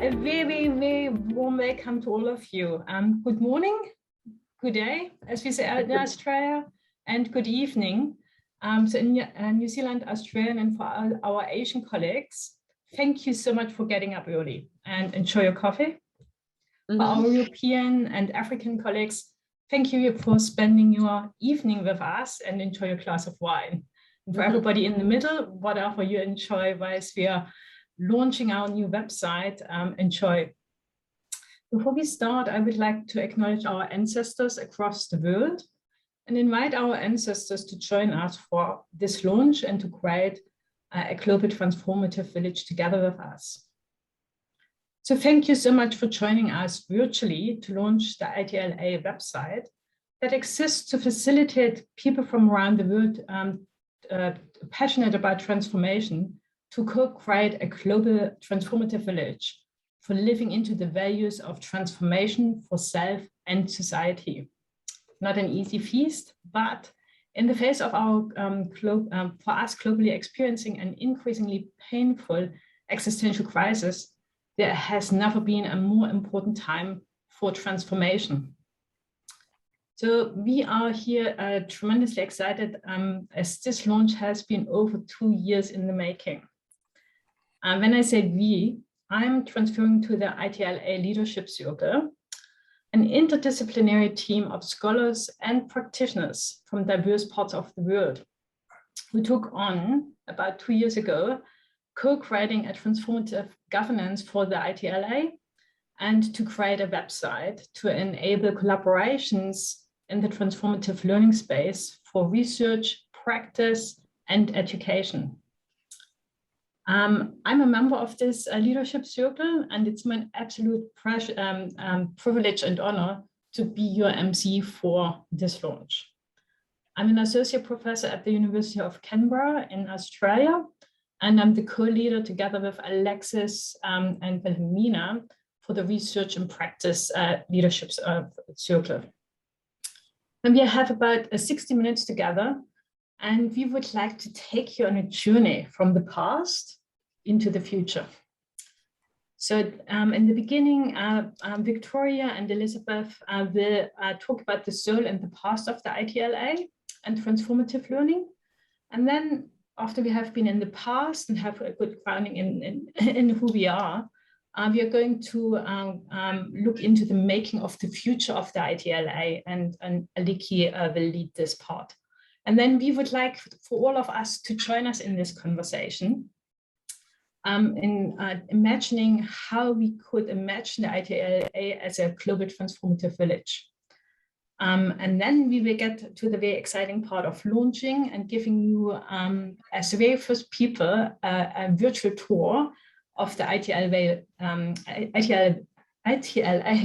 A very, very warm welcome to all of you. Good morning, good day, as we say in Australia, and good evening. So in New Zealand, Australian, and for our Asian colleagues, thank you so much for getting up early and enjoy your coffee. For our European and African colleagues, thank you for spending your evening with us and enjoy your glass of wine. And for everybody in the middle, whatever you enjoy, whilst we are launching our new website, enjoy. Before we start, I would like to acknowledge our ancestors across the world and invite our ancestors to join us for this launch and to create a global transformative village together with us. So thank you so much for joining us virtually to launch the ITLA website that exists to facilitate people from around the world passionate about transformation to co-create a global transformative village for living into the values of transformation for self and society. Not an easy feast, but in the face of our, for us globally experiencing an increasingly painful existential crisis, there has never been a more important time for transformation. So we are here tremendously excited as this launch has been over 2 years in the making. When I say we, I'm transferring to the ITLA Leadership Circle, an interdisciplinary team of scholars and practitioners from diverse parts of the world who took on, about 2 years ago, co-creating a transformative governance for the ITLA and to create a website to enable collaborations in the transformative learning space for research, practice, and education. I'm a member of this leadership circle, and it's my absolute privilege and honor to be your MC for this launch. I'm an associate professor at the University of Canberra in Australia, and I'm the co-leader together with Alexis and Wilhelmina for the research and practice leadership circle. And we have about 60 minutes together, and we would like to take you on a journey from the past into the future. So in the beginning, Victoria and Elizabeth will talk about the soul and the past of the ITLA and transformative learning. And then after we have been in the past and have a good grounding in who we are going to look into the making of the future of the ITLA, and Alicia will lead this part. And then we would like for all of us to join us in this conversation in imagining how we could imagine the ITLA as a global transformative village. And then we will get to the very exciting part of launching and giving you, as the very first people, a virtual tour of the ITLA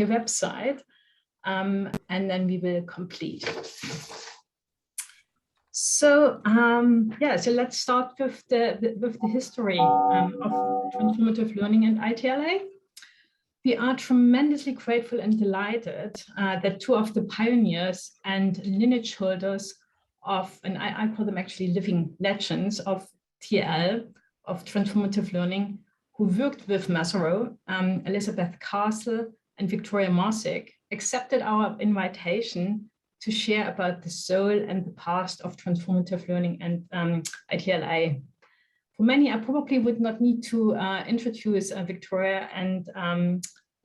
website, and then we will complete. So so let's start with the history of transformative learning and ITLA. We are tremendously grateful and delighted that two of the pioneers and lineage holders of, and I call them actually living legends of TL, of transformative learning, who worked with Mezirow, Elizabeth Castle and Victoria Marsick, accepted our invitation to share about the soul and the past of transformative learning and ITLA. For many, I probably would not need to introduce Victoria and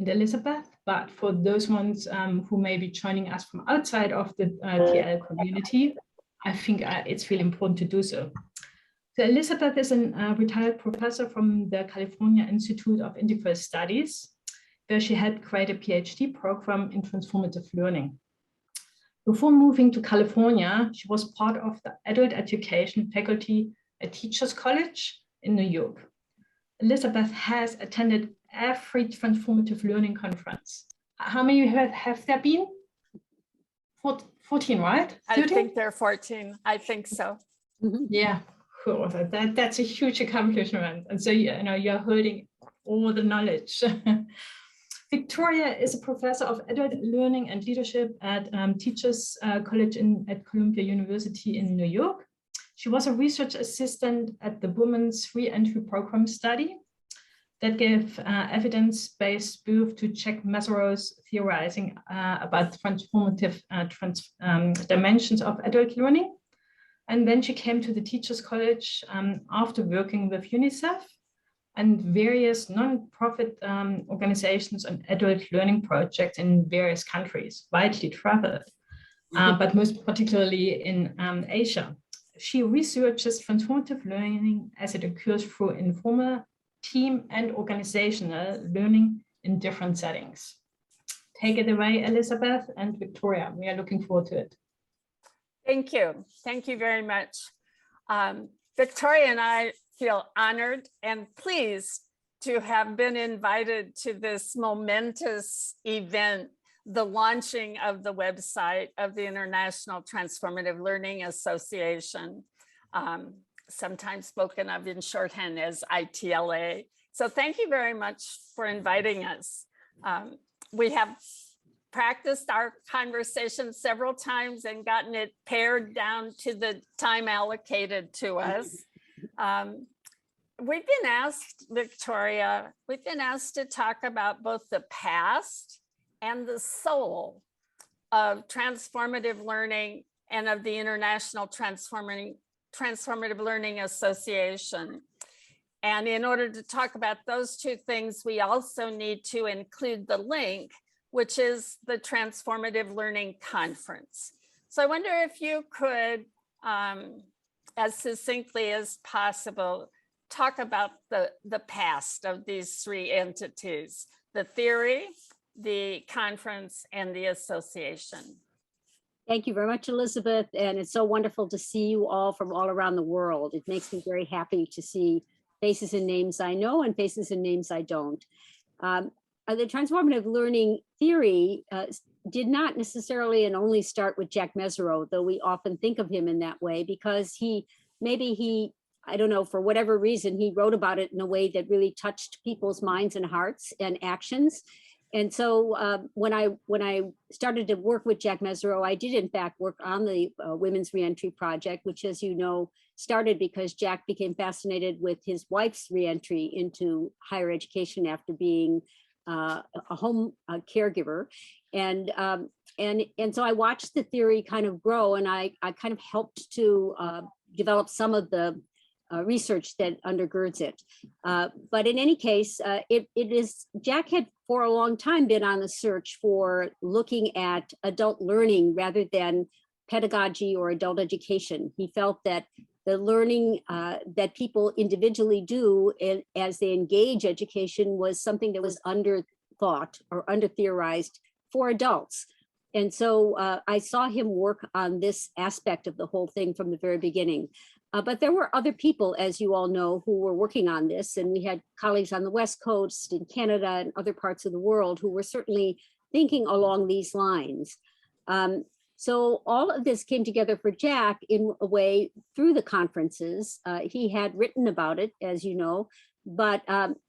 Elizabeth, but for those ones who may be joining us from outside of the TL community, I think it's really important to do so. So Elizabeth is a retired professor from the California Institute of Integral Studies, where she helped create a PhD program in transformative learning. Before moving to California, she was part of the adult education faculty at Teachers College in New York. Elizabeth has attended every transformative learning conference. How many have there been? 14, right? 13? I think there are 14. I think so. Yeah, cool. That's a huge accomplishment. And so, you're holding all the knowledge. Victoria is a professor of adult learning and leadership at Teachers College at Columbia University in New York. She was a research assistant at the Women's Re-Entry Program study that gave evidence-based proof to Jack Mezirow's theorizing about transformative dimensions of adult learning. And then she came to the Teachers College after working with UNICEF and various non-profit organizations on adult learning projects in various countries, widely traveled, but most particularly in Asia. She researches transformative learning as it occurs through informal, team, and organizational learning in different settings. Take it away, Elizabeth and Victoria. We are looking forward to it. Thank you. Thank you very much. Victoria and I feel honored and pleased to have been invited to this momentous event, the launching of the website of the International Transformative Learning Association, sometimes spoken of in shorthand as ITLA. So thank you very much for inviting us. We have practiced our conversation several times and gotten it pared down to the time allocated to us. We've been asked, Victoria, we've been asked to talk about both the past and the soul of transformative learning and of the International Transformative Learning Association. And in order to talk about those two things, we also need to include the link, which is the Transformative Learning Conference. So I wonder if you could, as succinctly as possible, talk about the past of these three entities, the theory, the conference, and the association. Thank you very much, Elizabeth. And it's so wonderful to see you all from all around the world. It makes me very happy to see faces and names I know and faces and names I don't. The transformative learning theory did not necessarily and only start with Jack Mezirow, though we often think of him in that way, because I don't know, for whatever reason, he wrote about it in a way that really touched people's minds and hearts and actions. And so when I started to work with Jack Mezirow, I did in fact work on the Women's Reentry Project, which, as you know, started because Jack became fascinated with his wife's reentry into higher education after being a home caregiver. And so I watched the theory kind of grow, and I kind of helped to develop some of the research that undergirds it. But in any case, Jack had for a long time been on the search for looking at adult learning rather than pedagogy or adult education. He felt that the learning that people individually do as they engage education was something that was underthought or under-theorized for adults. And so I saw him work on this aspect of the whole thing from the very beginning. But there were other people, as you all know, who were working on this. And we had colleagues on the West Coast, in Canada, and other parts of the world who were certainly thinking along these lines. So all of this came together for Jack in a way through the conferences. He had written about it, as you know, but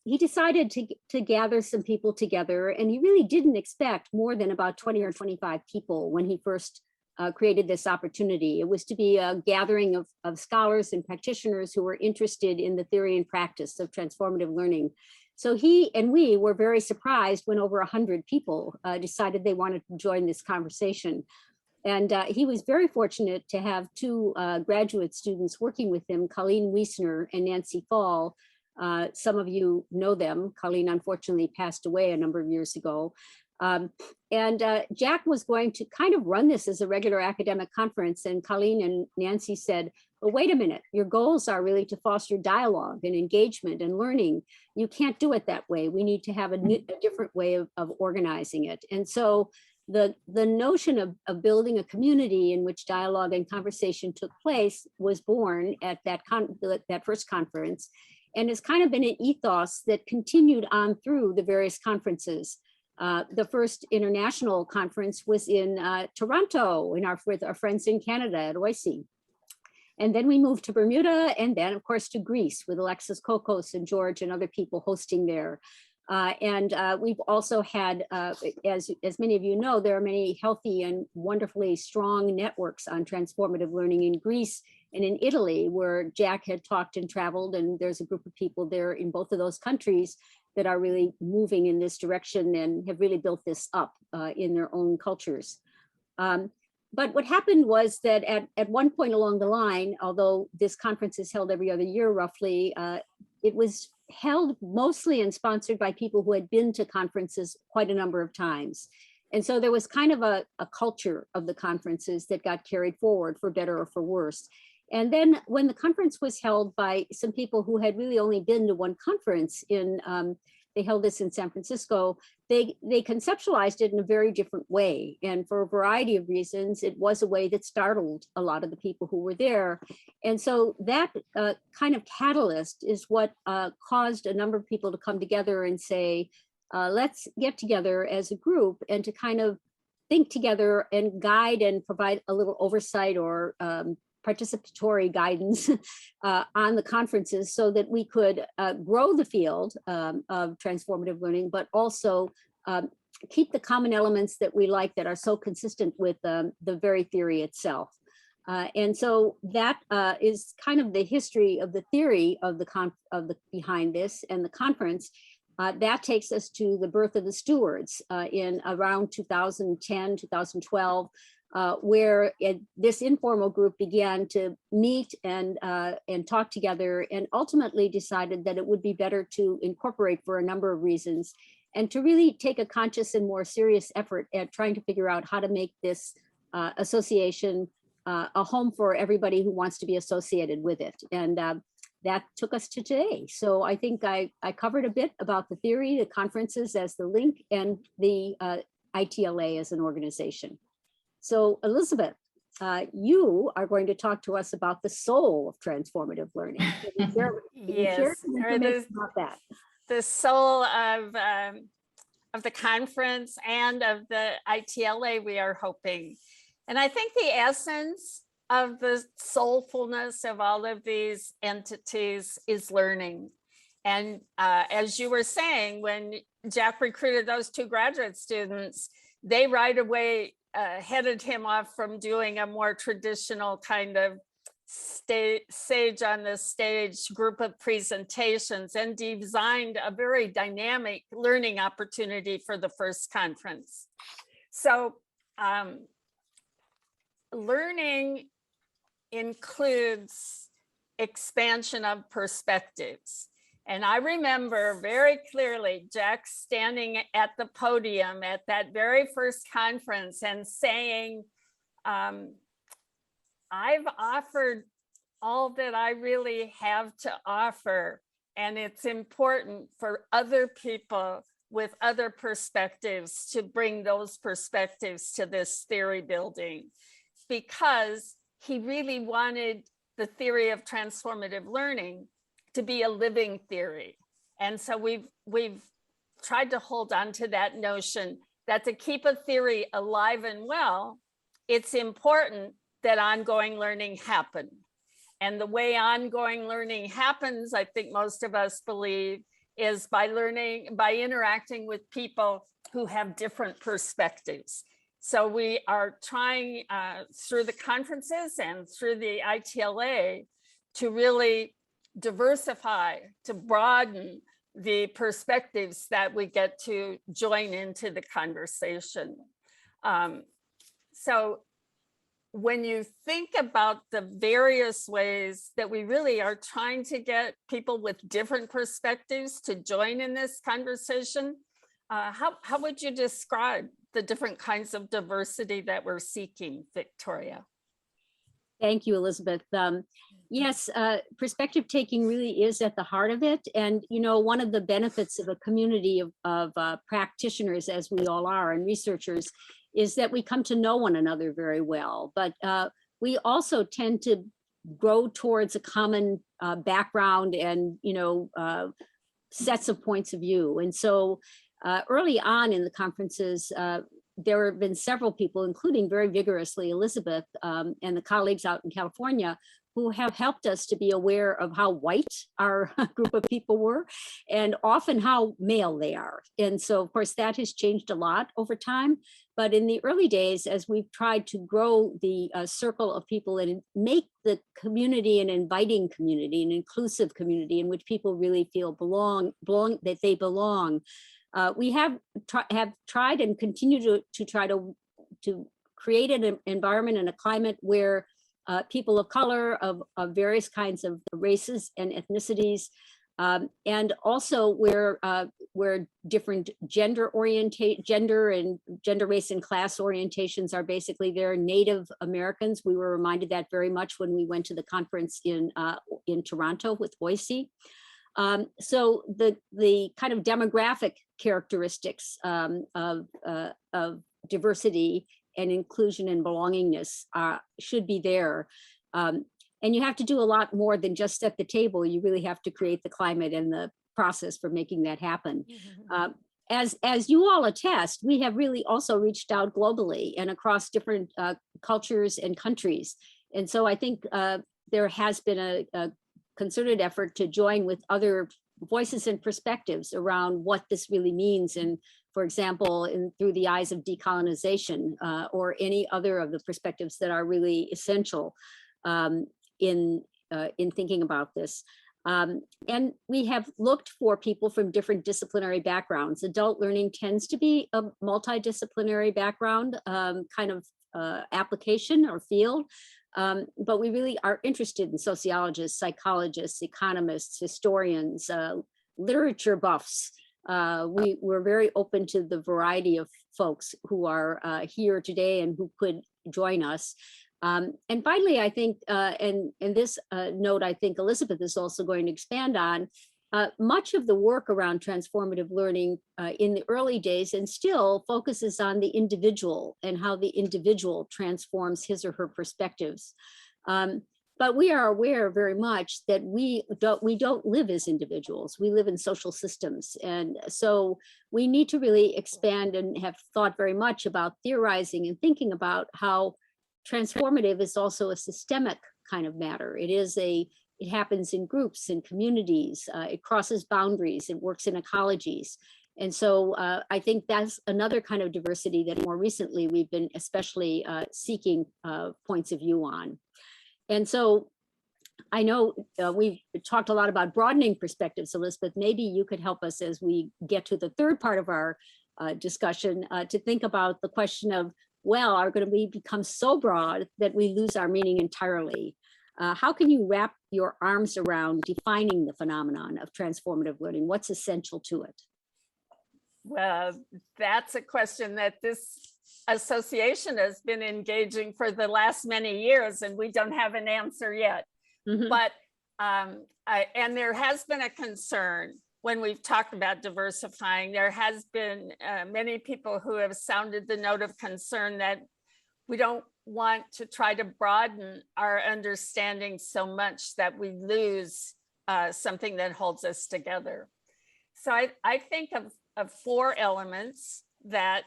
he decided to gather some people together, and he really didn't expect more than about 20 or 25 people when he first created this opportunity. It was to be a gathering of scholars and practitioners who were interested in the theory and practice of transformative learning. So he and we were very surprised when over 100 people decided they wanted to join this conversation. And he was very fortunate to have two graduate students working with him, Colleen Wiesner and Nancy Fall. Some of you know them. Colleen unfortunately passed away a number of years ago. Jack was going to kind of run this as a regular academic conference, and Colleen and Nancy said, well, wait a minute, your goals are really to foster dialogue and engagement and learning. You can't do it that way. We need to have a different way of organizing it. And so the notion of building a community in which dialogue and conversation took place was born at that first conference, and has kind of been an ethos that continued on through the various conferences. The first international conference was in Toronto with our friends in Canada at OISE. And then we moved to Bermuda, and then of course to Greece with Alexis Kokos and George and other people hosting there. We've also had, as many of you know, there are many healthy and wonderfully strong networks on transformative learning in Greece and in Italy, where Jack had talked and traveled, and there's a group of people there in both of those countries that are really moving in this direction and have really built this up in their own cultures. But what happened was that at one point along the line, although this conference is held every other year roughly, it was held mostly and sponsored by people who had been to conferences quite a number of times. And so there was kind of a culture of the conferences that got carried forward for better or for worse. And then when the conference was held by some people who had really only been to one conference they held this in San Francisco, they conceptualized it in a very different way. And for a variety of reasons, it was a way that startled a lot of the people who were there. And so that kind of catalyst is what caused a number of people to come together and say, let's get together as a group and to kind of think together and guide and provide a little oversight or participatory guidance on the conferences so that we could grow the field of transformative learning, but also keep the common elements that we like that are so consistent with the very theory itself. And so that is kind of the history of the theory of the behind this and the conference. That takes us to the birth of the stewards in around 2010, 2012. Where this informal group began to meet and talk together and ultimately decided that it would be better to incorporate for a number of reasons and to really take a conscious and more serious effort at trying to figure out how to make this association a home for everybody who wants to be associated with it. And that took us to today. So I think I covered a bit about the theory, the conferences as the link, and the ITLA as an organization. So Elizabeth, you are going to talk to us about the soul of transformative learning. Can you share some information about that? The soul of the conference and of the ITLA, we are hoping. And I think the essence of the soulfulness of all of these entities is learning. And as you were saying, when Jack recruited those 2 graduate students, they right away headed him off from doing a more traditional kind of sage on the stage group of presentations and designed a very dynamic learning opportunity for the first conference. So learning includes expansion of perspectives. And I remember very clearly Jack standing at the podium at that very first conference and saying, I've offered all that I really have to offer. And it's important for other people with other perspectives to bring those perspectives to this theory building, because he really wanted the theory of transformative learning to be a living theory. And so we've tried to hold on to that notion that to keep a theory alive and well, it's important that ongoing learning happen. And the way ongoing learning happens, I think most of us believe, is by interacting with people who have different perspectives. So we are trying through the conferences and through the ITLA to really diversify, to broaden the perspectives that we get to join into the conversation. So when you think about the various ways that we really are trying to get people with different perspectives to join in this conversation, how would you describe the different kinds of diversity that we're seeking, Victoria? Thank you, Elizabeth. Yes, perspective taking really is at the heart of it. And, you know, one of the benefits of a community of practitioners, as we all are, and researchers, is that we come to know one another very well. But we also tend to grow towards a common background and, you know, sets of points of view. And so early on in the conferences, there have been several people, including very vigorously Elizabeth and the colleagues out in California, who have helped us to be aware of how white our group of people were and often how male they are. And so, of course, that has changed a lot over time. But in the early days, as we've tried to grow the circle of people and make the community an inviting community, an inclusive community in which people really feel that they belong, we have tried and continue to try to create an environment and a climate where people of color, of various kinds of races and ethnicities, and also where different gender, race, and class orientations are basically there. Native Americans, we were reminded that very much when we went to the conference in Toronto with Boise. So the kind of demographic characteristics of diversity and inclusion and belongingness should be there. And you have to do a lot more than just set the table. You really have to create the climate and the process for making that happen. Mm-hmm. As you all attest, we have really also reached out globally and across different cultures and countries. And so I think there has been a concerted effort to join with other voices and perspectives around what this really means. And for example, through the eyes of decolonization or any other of the perspectives that are really essential in thinking about this. And we have looked for people from different disciplinary backgrounds. Adult learning tends to be a multidisciplinary background kind of application or field. But we really are interested in sociologists, psychologists, economists, historians, literature buffs. We're very open to the variety of folks who are here today and who could join us. And finally, I think, and this note, I think Elizabeth is also going to expand on, much of the work around transformative learning in the early days and still focuses on the individual and how the individual transforms his or her perspectives. But we are aware very much that we don't live as individuals. We live in social systems. And so we need to really expand and have thought very much about theorizing and thinking about how transformative is also a systemic kind of matter. It happens in groups and communities. It crosses boundaries. It works in ecologies. And so I think that's another kind of diversity that more recently we've been especially seeking points of view on. And so I know we've talked a lot about broadening perspectives, Elizabeth. Maybe you could help us as we get to the third part of our discussion to think about the question of, well, are going to become so broad that we lose our meaning entirely? How can you wrap your arms around defining the phenomenon of transformative learning? What's essential to it? Well, that's a question that this association has been engaging for the last many years, and we don't have an answer yet. Mm-hmm. But and there has been a concern when we've talked about diversifying. There has been many people who have sounded the note of concern that we don't want to try to broaden our understanding so much that we lose something that holds us together. So I think of four elements that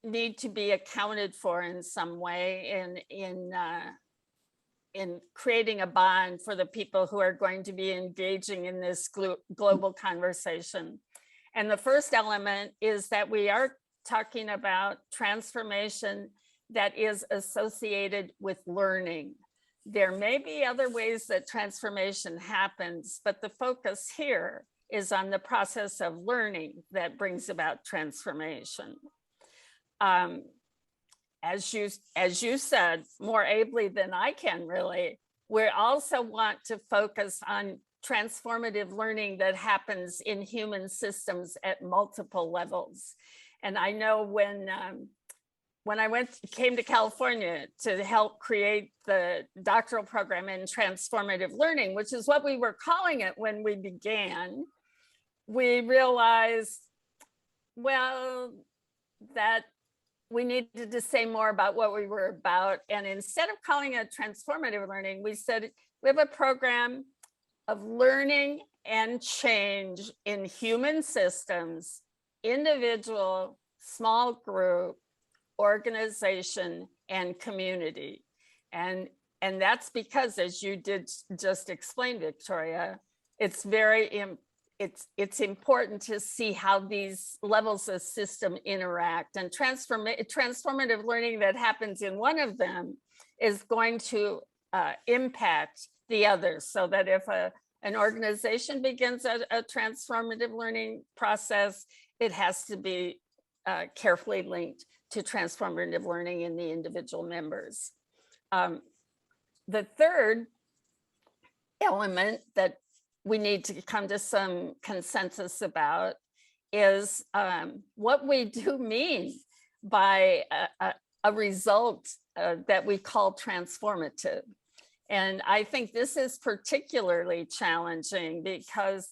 need to be accounted for in some way in creating a bond for the people who are going to be engaging in this global conversation. And the first element is that we are talking about transformation that is associated with learning. There may be other ways that transformation happens, but the focus here is on the process of learning that brings about transformation. As you said more ably than I can really, we also want to focus on transformative learning that happens in human systems at multiple levels. And I know when I came to California to help create the doctoral program in transformative learning, which is what we were calling it when we began, we realized, well, that we needed to say more about what we were about. And instead of calling it transformative learning, we said we have a program of learning and change in human systems, individual, small group, organization, and community. And that's because, as you did just explain, Victoria, it's it's important to see how these levels of system interact, and transformative learning that happens in one of them is going to impact the others, so that if an organization begins a transformative learning process, it has to be carefully linked to transformative learning in the individual members. The third element that we need to come to some consensus about is what we do mean by a result that we call transformative. And I think this is particularly challenging because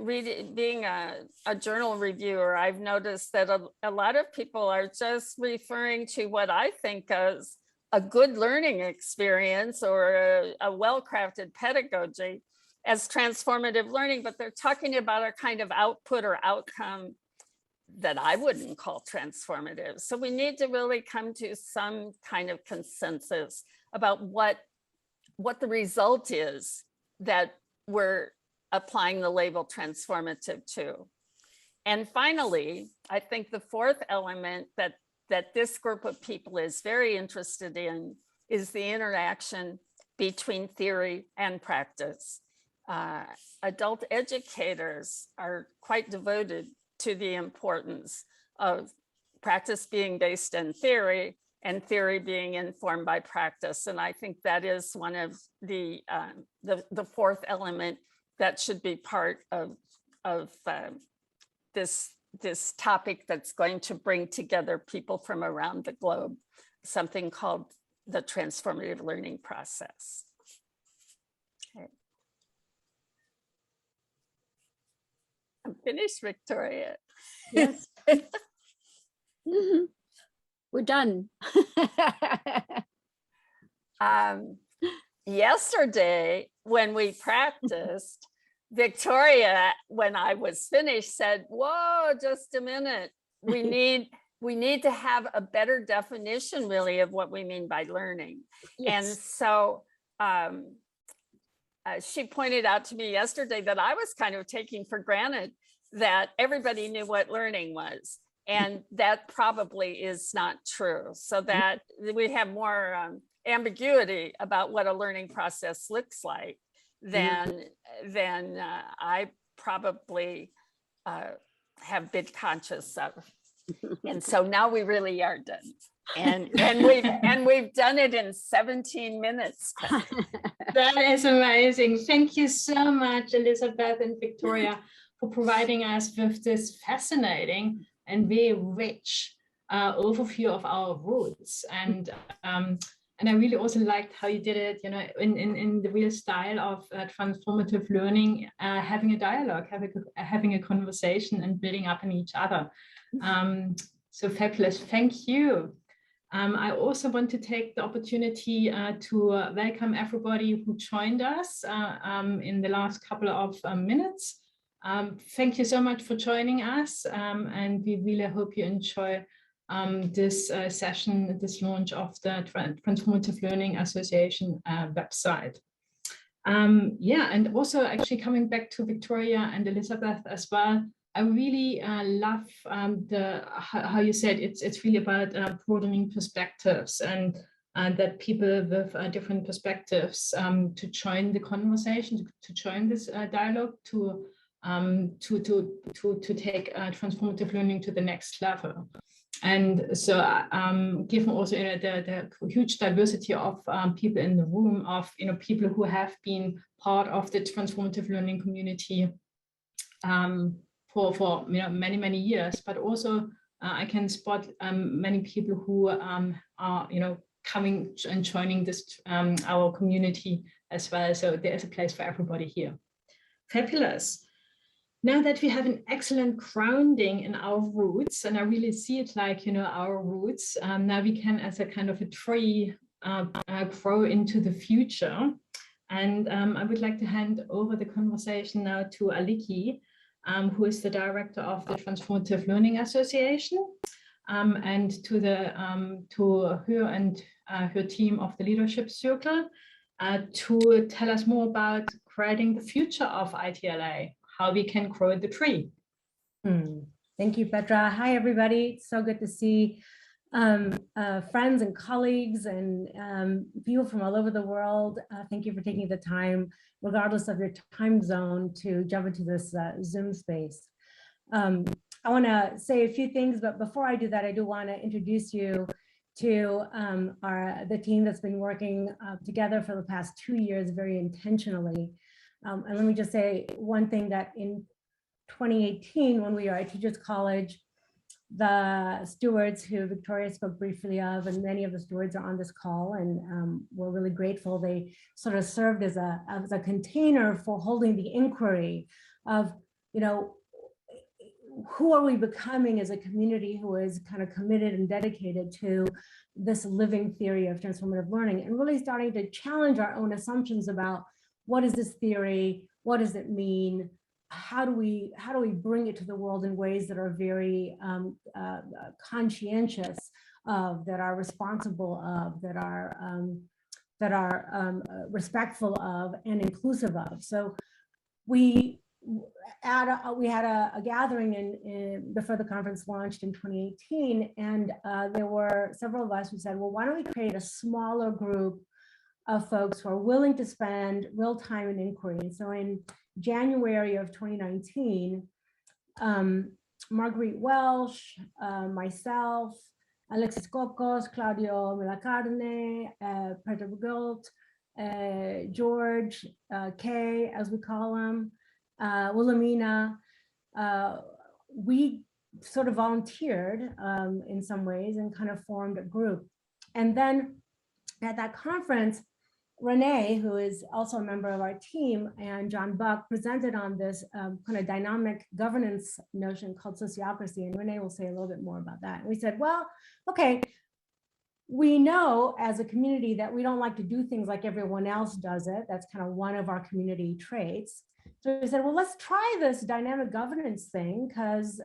being a journal reviewer, I've noticed that a lot of people are just referring to what I think as a good learning experience or a well-crafted pedagogy as transformative learning, but they're talking about a kind of output or outcome that I wouldn't call transformative. So we need to really come to some kind of consensus about what the result is that we're applying the label transformative to. And finally, I think the fourth element that this group of people is very interested in is the interaction between theory and practice. Adult educators are quite devoted to the importance of practice being based in theory and theory being informed by practice. And I think that is one of the fourth element that should be part of this topic that's going to bring together people from around the globe, something called the transformative learning process. Okay. I'm finished, Victoria. Yes. We're done. Yesterday, when we practiced, Victoria, when I was finished, said, "Whoa, just a minute. We need to have a better definition, really, of what we mean by learning." Yes. And so she pointed out to me yesterday that I was kind of taking for granted that everybody knew what learning was. And that probably is not true. So that we have more ambiguity about what a learning process looks like than I probably have been conscious of. And so now we really are done. And we've done it in 17 minutes. That is amazing. Thank you so much, Elizabeth and Victoria, for providing us with this fascinating and very rich overview of our roots. And I really also liked how you did it, you know, in the real style of transformative learning, having a dialogue, having a conversation and building up on each other. So fabulous, thank you. I also want to take the opportunity to welcome everybody who joined us in the last couple of minutes. Thank you so much for joining us, and we really hope you enjoy this session, this launch of the Transformative Learning Association website. Yeah, and also actually coming back to Victoria and Elizabeth as well, I really love how you said it's really about broadening perspectives and that people with different perspectives to join the conversation, to join this dialogue, to take transformative learning to the next level. And so given also the huge diversity of people in the room, of people who have been part of the transformative learning community for many years, but also I can spot many people who are coming and joining this our community as well. So there is a place for everybody here. Fabulous. Now that we have an excellent grounding in our roots, and I really see it like, our roots, now we can, as a kind of a tree, grow into the future. And I would like to hand over the conversation now to Alicia, who is the director of the Transformative Learning Association. and to her and her team of the Leadership Circle to tell us more about creating the future of ITLA, how we can grow the tree. Thank you, Petra. Hi, everybody. It's so good to see friends and colleagues and people from all over the world. Thank you for taking the time, regardless of your time zone, to jump into this Zoom space. I want to say a few things, but before I do that, I do want to introduce you to the team that's been working together for the past 2 years very intentionally. And let me just say one thing, that in 2018, when we were at Teachers College, the stewards who Victoria spoke briefly of, and many of the stewards are on this call, and we're really grateful. They sort of served as a container for holding the inquiry of, you know, who are we becoming as a community who is kind of committed and dedicated to this living theory of transformative learning, and really starting to challenge our own assumptions about what is this theory, what does it mean, how do we bring it to the world in ways that are very conscientious of, that are responsible of, that are respectful of, and inclusive of. So we had a gathering before the conference launched in 2018, and there were several of us who said, well, why don't we create a smaller group of folks who are willing to spend real time in inquiry. And so in January of 2019, Marguerite Welsh, myself, Alexis, Claudia Melacarne, Peter Gilt, George, Kay, as we call him, Wilhelmina, we sort of volunteered in some ways and kind of formed a group. And then at that conference, Renee, who is also a member of our team, and John Buck presented on this kind of dynamic governance notion called sociocracy. And Renee will say a little bit more about that. And we said, well, okay, we know as a community that we don't like to do things like everyone else does it. That's kind of one of our community traits. So we said, well, let's try this dynamic governance thing, because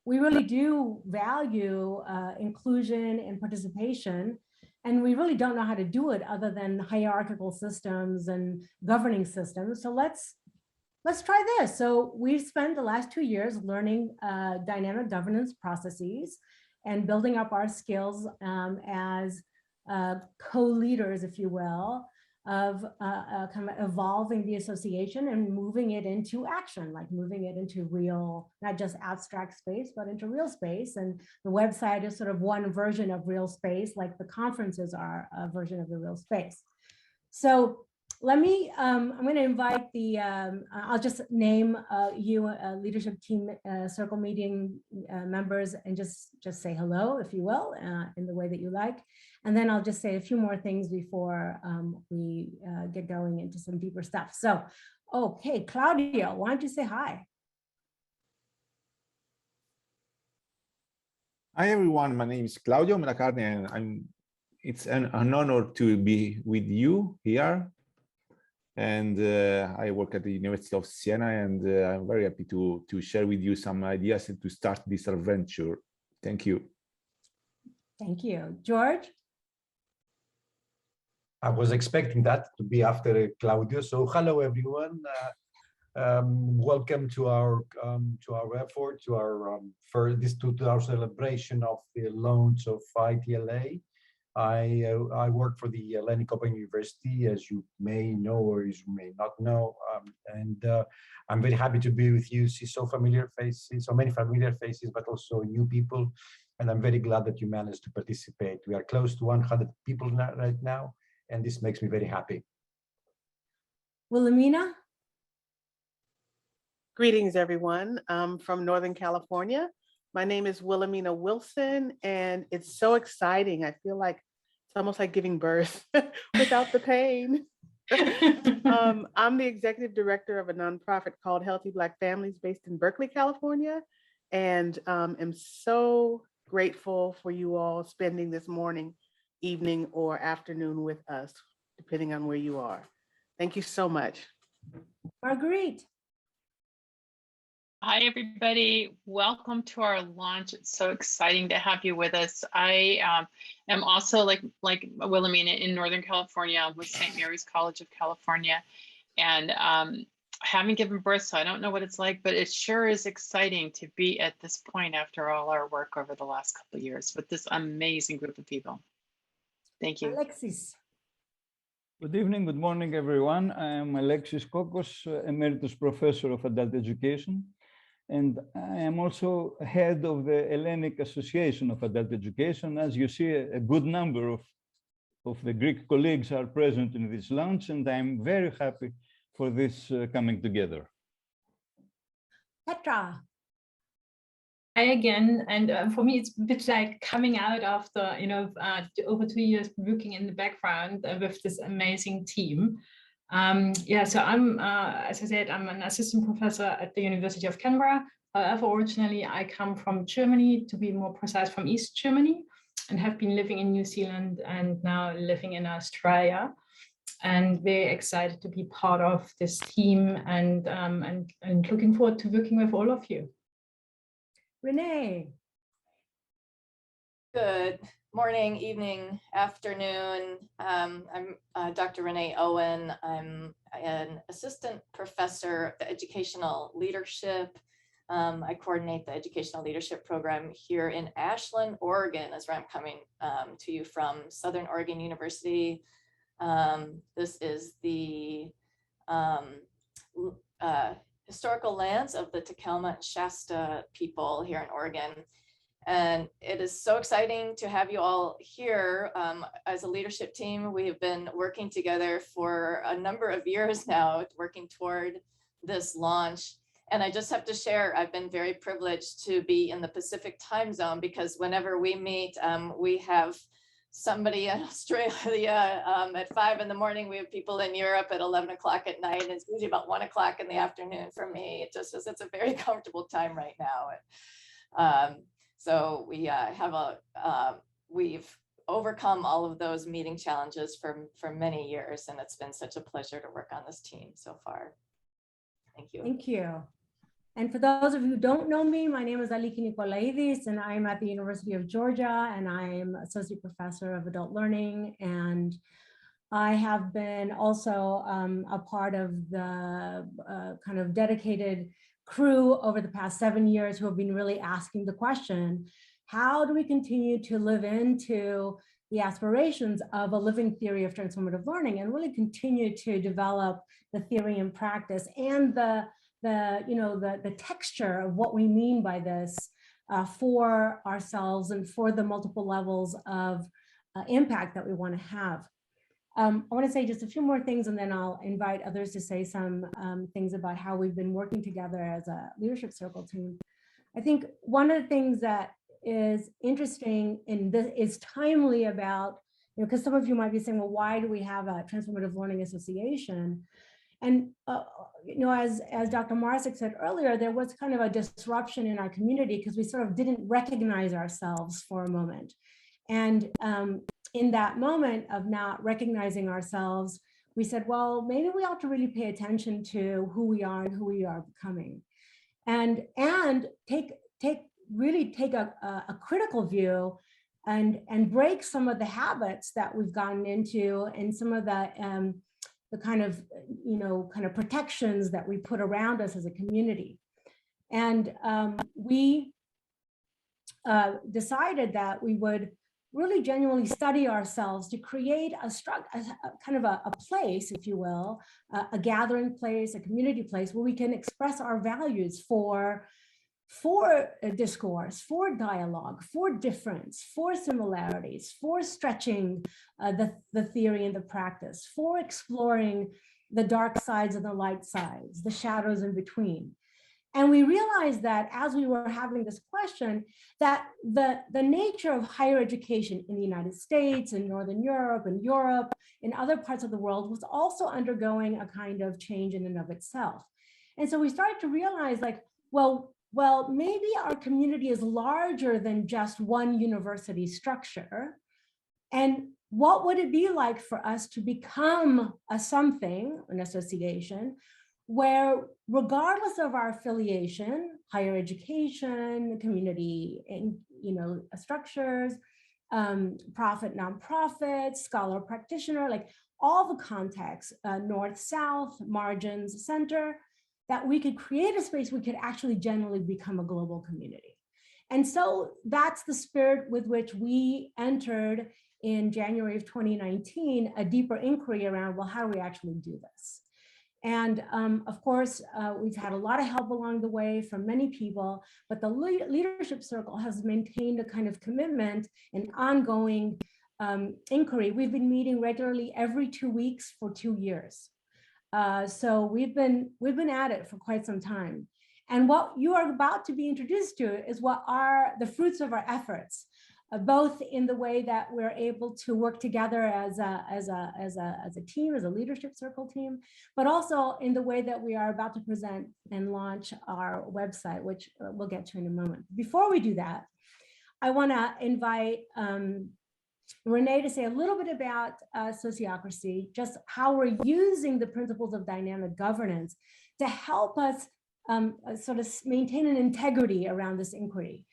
we really do value inclusion and participation. And we really don't know how to do it other than hierarchical systems and governing systems. So let's try this. So we've spent the last 2 years learning dynamic governance processes and building up our skills as co-leaders, if you will, of kind of evolving the association and moving it into action, like moving it into real, not just abstract space, but into real space. And the website is sort of one version of real space, like the conferences are a version of the real space. So let me, I'm going to invite the, I'll just name you leadership team circle meeting members, and just say hello, if you will, in the way that you like. And then I'll just say a few more things before we get going into some deeper stuff. So, okay, Claudia, why don't you say hi? Hi, everyone. My name is Claudio Melacarne, and it's an honor to be with you here. And I work at the University of Siena, and I'm very happy to share with you some ideas and to start this adventure. Thank you. Thank you. George? I was expecting that to be after Claudio. So hello, everyone. Welcome to our effort, to our to our celebration of the launch of ITLA. I work for the Atlantic Open University, as you may know or as you may not know, and I'm very happy to be with you. See so familiar faces, so many familiar faces, but also new people, and I'm very glad that you managed to participate. We are close to 100 people right now, and this makes me very happy. Wilhelmina? Greetings, everyone. I'm from Northern California. My name is Wilhelmina Wilson, and it's so exciting. I feel like it's almost like giving birth without the pain. I'm the executive director of a nonprofit called Healthy Black Families based in Berkeley, California, and am so grateful for you all spending this morning, evening, or afternoon with us, depending on where you are. Thank you so much. Marguerite. Hi, everybody. Welcome to our launch. It's so exciting to have you with us. I am also like Wilhelmina in Northern California with St. Mary's College of California. And I haven't given birth, so I don't know what it's like, but it sure is exciting to be at this point after all our work over the last couple of years with this amazing group of people. Thank you. Alexis. Good evening, good morning, everyone. I am Alexis Kokos, Emeritus Professor of Adult Education. And I am also head of the Hellenic Association of Adult Education. As you see, a good number of the Greek colleagues are present in this launch, and I'm very happy for this coming together. Petra. Hi again, and for me, it's a bit like coming out after, over 2 years working in the background with this amazing team. So I'm, as I said, I'm an assistant professor at the University of Canberra. However, originally I come from Germany, to be more precise, from East Germany, and have been living in New Zealand and now living in Australia. And very excited to be part of this team and looking forward to working with all of you. Renee. Good morning, evening, afternoon. I'm Dr. Renee Owen. I'm an assistant professor of educational leadership. I coordinate the educational leadership program here in Ashland, Oregon, as where I'm coming to you from Southern Oregon University. This is the historical lands of the Takelma and Shasta people here in Oregon. And it is so exciting to have you all here. As a leadership team, we have been working together for a number of years now, working toward this launch. And I just have to share, I've been very privileged to be in the Pacific time zone, because whenever we meet, we have somebody in Australia at 5 in the morning. We have people in Europe at 11 o'clock at night. And it's usually about 1 o'clock in the afternoon for me. It just is, it's a very comfortable time right now. So we we've overcome all of those meeting challenges for many years, and it's been such a pleasure to work on this team so far. Thank you. Thank you. And for those of you who don't know me, my name is Aliki Nikolaidis, and I'm at the University of Georgia, and I'm Associate Professor of Adult Learning. And I have been also a part of the kind of dedicated crew over the past 7 years who have been really asking the question, how do we continue to live into the aspirations of a living theory of transformative learning, and really continue to develop the theory and practice and the texture of what we mean by this for ourselves and for the multiple levels of impact that we want to have. I want to say just a few more things, and then I'll invite others to say some things about how we've been working together as a leadership circle team. I think one of the things that is interesting in this is timely about, because some of you might be saying, well, why do we have a Transformative Learning Association? And, as Dr. Marsick said earlier, there was kind of a disruption in our community because we sort of didn't recognize ourselves for a moment. And in that moment of not recognizing ourselves, we said, well, maybe we ought to really pay attention to who we are and who we are becoming. And really take a critical view and break some of the habits that we've gotten into and some of the kind of protections that we put around us as a community. And we decided that we would really genuinely study ourselves to create a kind of a place, if you will, a gathering place, a community place where we can express our values for discourse, for dialogue, for difference, for similarities, for stretching the theory and the practice, for exploring the dark sides and the light sides, the shadows in between. And we realized that as we were having this question, that the nature of higher education in the United States and Northern Europe and Europe and other parts of the world was also undergoing a kind of change in and of itself. And so we started to realize, like, well, maybe our community is larger than just one university structure. And what would it be like for us to become an association, where regardless of our affiliation, higher education, community, and structures, profit, nonprofit, scholar, practitioner, like all the contexts, north, south, margins, center, that we could create a space we could actually generally become a global community. And so that's the spirit with which we entered in January of 2019, a deeper inquiry around, well, how do we actually do this? And of course, we've had a lot of help along the way from many people, but the leadership circle has maintained a kind of commitment and ongoing inquiry. We've been meeting regularly every 2 weeks for 2 years. So we've been at it for quite some time. And what you are about to be introduced to is what are the fruits of our efforts, both in the way that we're able to work together as a team, as a leadership circle team, but also in the way that we are about to present and launch our website, which we'll get to in a moment. Before we do that, I want to invite Renee to say a little bit about sociocracy, just how we're using the principles of dynamic governance to help us sort of maintain an integrity around this inquiry.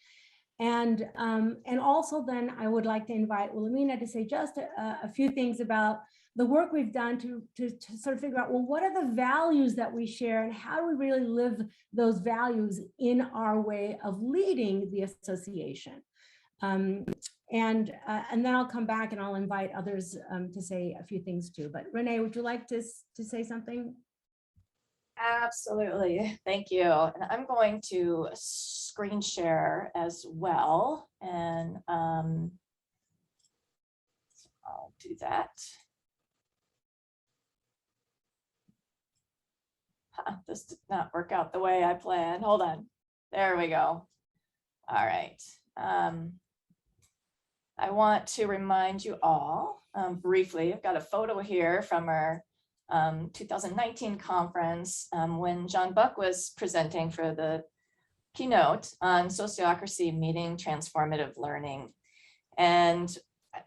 And also then I would like to invite Wilhelmina to say just a few things about the work we've done to sort of figure out, well, what are the values that we share and how do we really live those values in our way of leading the association? And then I'll come back and I'll invite others to say a few things too. But Renee, would you like to say something? Absolutely. Thank you. And I'm going to screen share as well. And I'll do that. This did not work out the way I planned. Hold on. There we go. All right. I want to remind you all briefly, I've got a photo here from our 2019 conference when John Buck was presenting for the keynote on sociocracy meeting transformative learning. And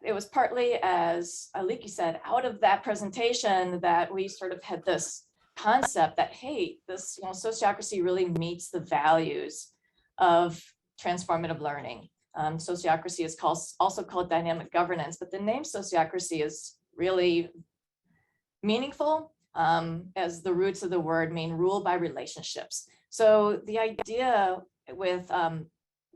it was partly, as Alicia said, out of that presentation that we sort of had this concept that, hey, this sociocracy really meets the values of transformative learning. Sociocracy is also called dynamic governance, but the name sociocracy is really meaningful, as the roots of the word mean rule by relationships. So the idea with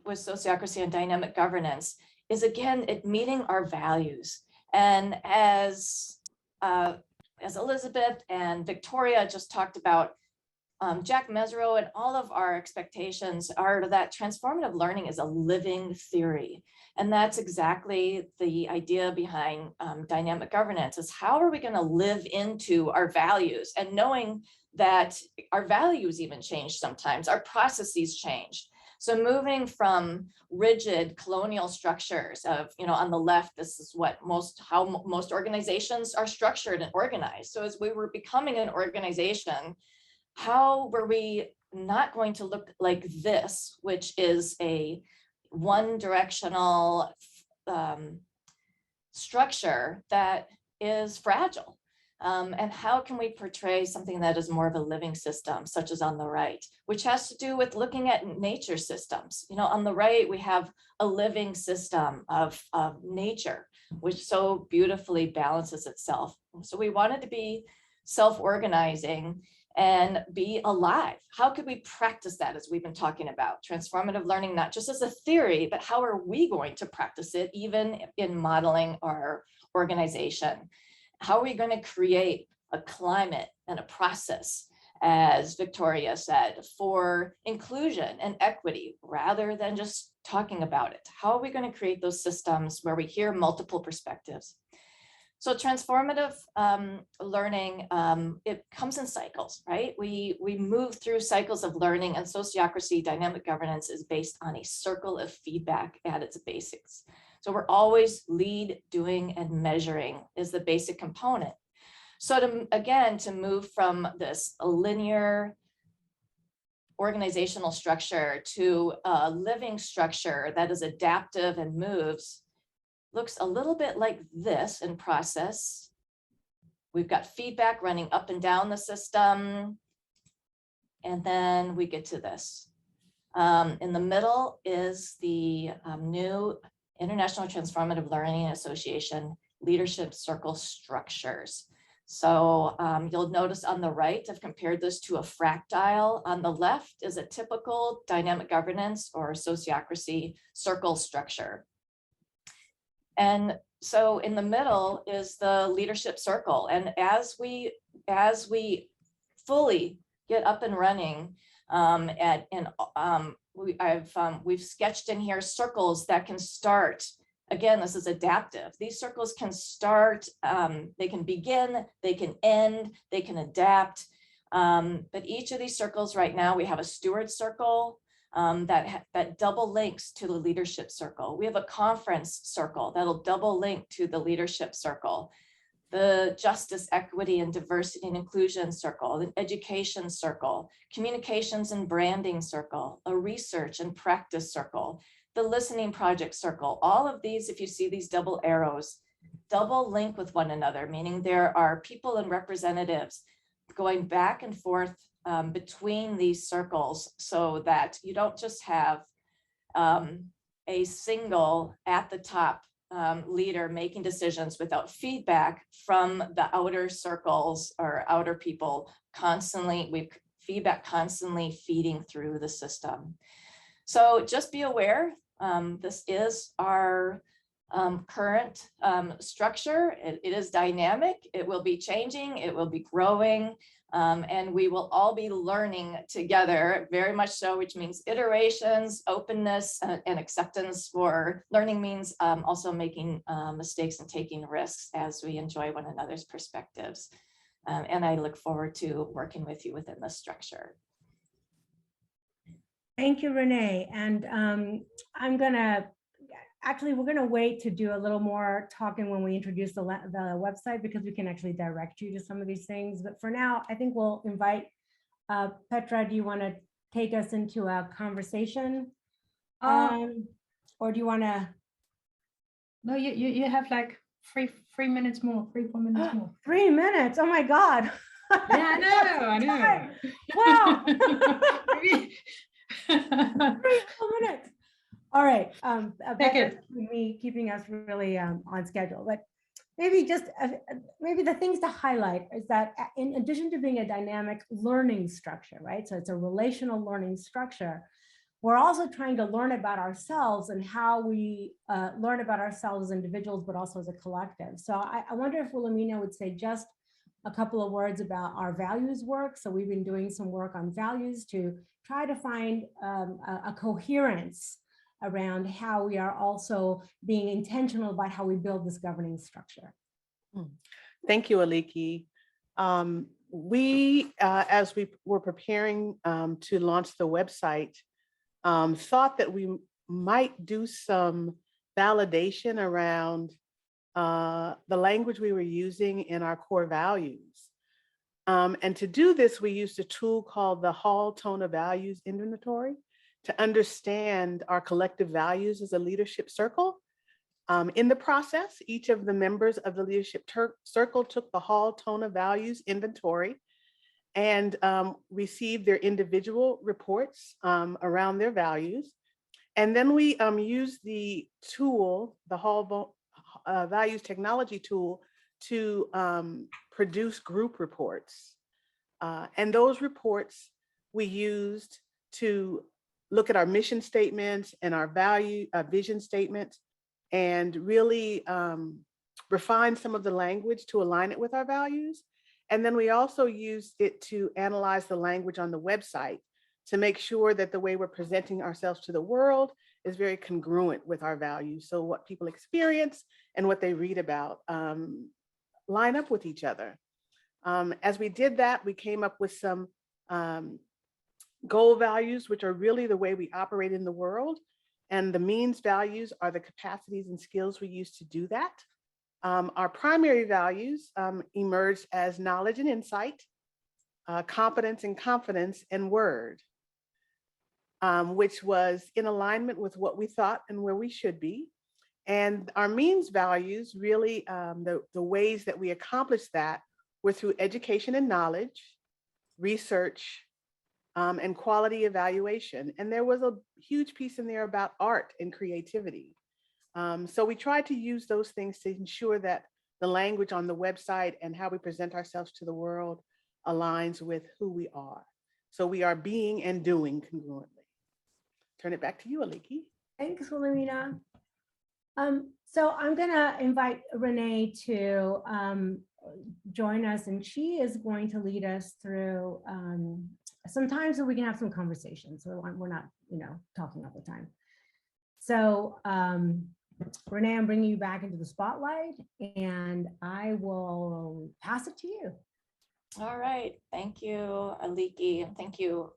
sociocracy and dynamic governance is, again, it meeting our values. And as Elizabeth and Victoria just talked about, Jack Mezirow and all of our expectations are that transformative learning is a living theory. And that's exactly the idea behind dynamic governance, is how are we going to live into our values, and knowing that our values even change sometimes, our processes change. So moving from rigid colonial structures of, on the left, this is how most organizations are structured and organized. So as we were becoming an organization, how were we not going to look like this, which is a one-directional structure that is fragile? And how can we portray something that is more of a living system, such as on the right, which has to do with looking at nature systems. On the right, we have a living system of nature, which so beautifully balances itself. So we wanted to be self-organizing and be alive. How could we practice that, as we've been talking about? Transformative learning, not just as a theory, but how are we going to practice it, even in modeling our organization? How are we going to create a climate and a process, as Victoria said, for inclusion and equity, rather than just talking about it? How are we going to create those systems where we hear multiple perspectives? So transformative learning, it comes in cycles, right? We move through cycles of learning, and sociocracy, dynamic governance, is based on a circle of feedback at its basics. So we're always lead, doing, and measuring is the basic component. So to move from this linear organizational structure to a living structure that is adaptive and moves, looks a little bit like this in process. We've got feedback running up and down the system. and then we get to this. In the middle is the new International Transformative Learning Association Leadership Circle structures. So you'll notice on the right, I've compared this to a fractile. On the left is a typical dynamic governance or sociocracy circle structure. And so in the middle is the leadership circle. And as we fully get up and running, we've sketched in here circles that can start. Again, this is adaptive. These circles can start, they can begin, they can end, they can adapt. But each of these circles right now, we have a steward circle that double links to the leadership circle. We have a conference circle that'll double link to the leadership circle. The justice, equity, and diversity and inclusion circle, the education circle, communications and branding circle, a research and practice circle, the listening project circle. All of these, if you see these double arrows, double link with one another, meaning there are people and representatives going back and forth between these circles, so that you don't just have a single at the top leader making decisions without feedback from the outer circles or outer people constantly, feedback constantly feeding through the system. So just be aware, this is our current structure. It is dynamic, it will be changing, it will be growing, and we will all be learning together, very much so, which means iterations, openness, and acceptance for learning means also making mistakes and taking risks as we enjoy one another's perspectives. And I look forward to working with you within this structure. Thank you, Renee. And we're gonna wait to do a little more talking when we introduce the website, because we can actually direct you to some of these things. But for now, I think we'll invite Petra. Do you want to take us into a conversation, or do you want to? No, you have like 3 minutes more, 3-4 minutes more. 3 minutes. Oh my God. Yeah, I know. Wow. 3-4 minutes. All right. Keeping us really on schedule, but maybe the things to highlight is that in addition to being a dynamic learning structure, right? So it's a relational learning structure. We're also trying to learn about ourselves and how we learn about ourselves as individuals, but also as a collective. So I wonder if Wilhelmina would say just a couple of words about our values work. So we've been doing some work on values to try to find a coherence around how we are also being intentional about how we build this governing structure. Thank you, Aliki. We, as we were preparing to launch the website, thought that we might do some validation around the language we were using in our core values. And to do this, we used a tool called the Hall Tone of Values Inventory to understand our collective values as a leadership circle. In the process, each of the members of the leadership circle took the Hall Tone of Values inventory and received their individual reports around their values. And then we used the tool, the Hall Values Technology tool, to produce group reports. And those reports we used to look at our mission statements and our vision statements, and really refine some of the language to align it with our values. And then we also used it to analyze the language on the website to make sure that the way we're presenting ourselves to the world is very congruent with our values. So what people experience and what they read about line up with each other. As we did that, we came up with some goal values, which are really the way we operate in the world. And the means values are the capacities and skills we use to do that. Our primary values emerged as knowledge and insight, competence and confidence, and word, which was in alignment with what we thought and where we should be. And our means values, really the ways that we accomplished that were through education and knowledge, research, and quality evaluation. And there was a huge piece in there about art and creativity. So we tried to use those things to ensure that the language on the website and how we present ourselves to the world aligns with who we are. So we are being and doing congruently. Turn it back to you, Aliki. Thanks, Wilhelmina. So I'm gonna invite Renee to join us, and she is going to lead us through some time so we can have some conversations. So we're not, talking all the time. So Renee, I'm bringing you back into the spotlight, and I will pass it to you. All right, thank you, Aliki, and thank you,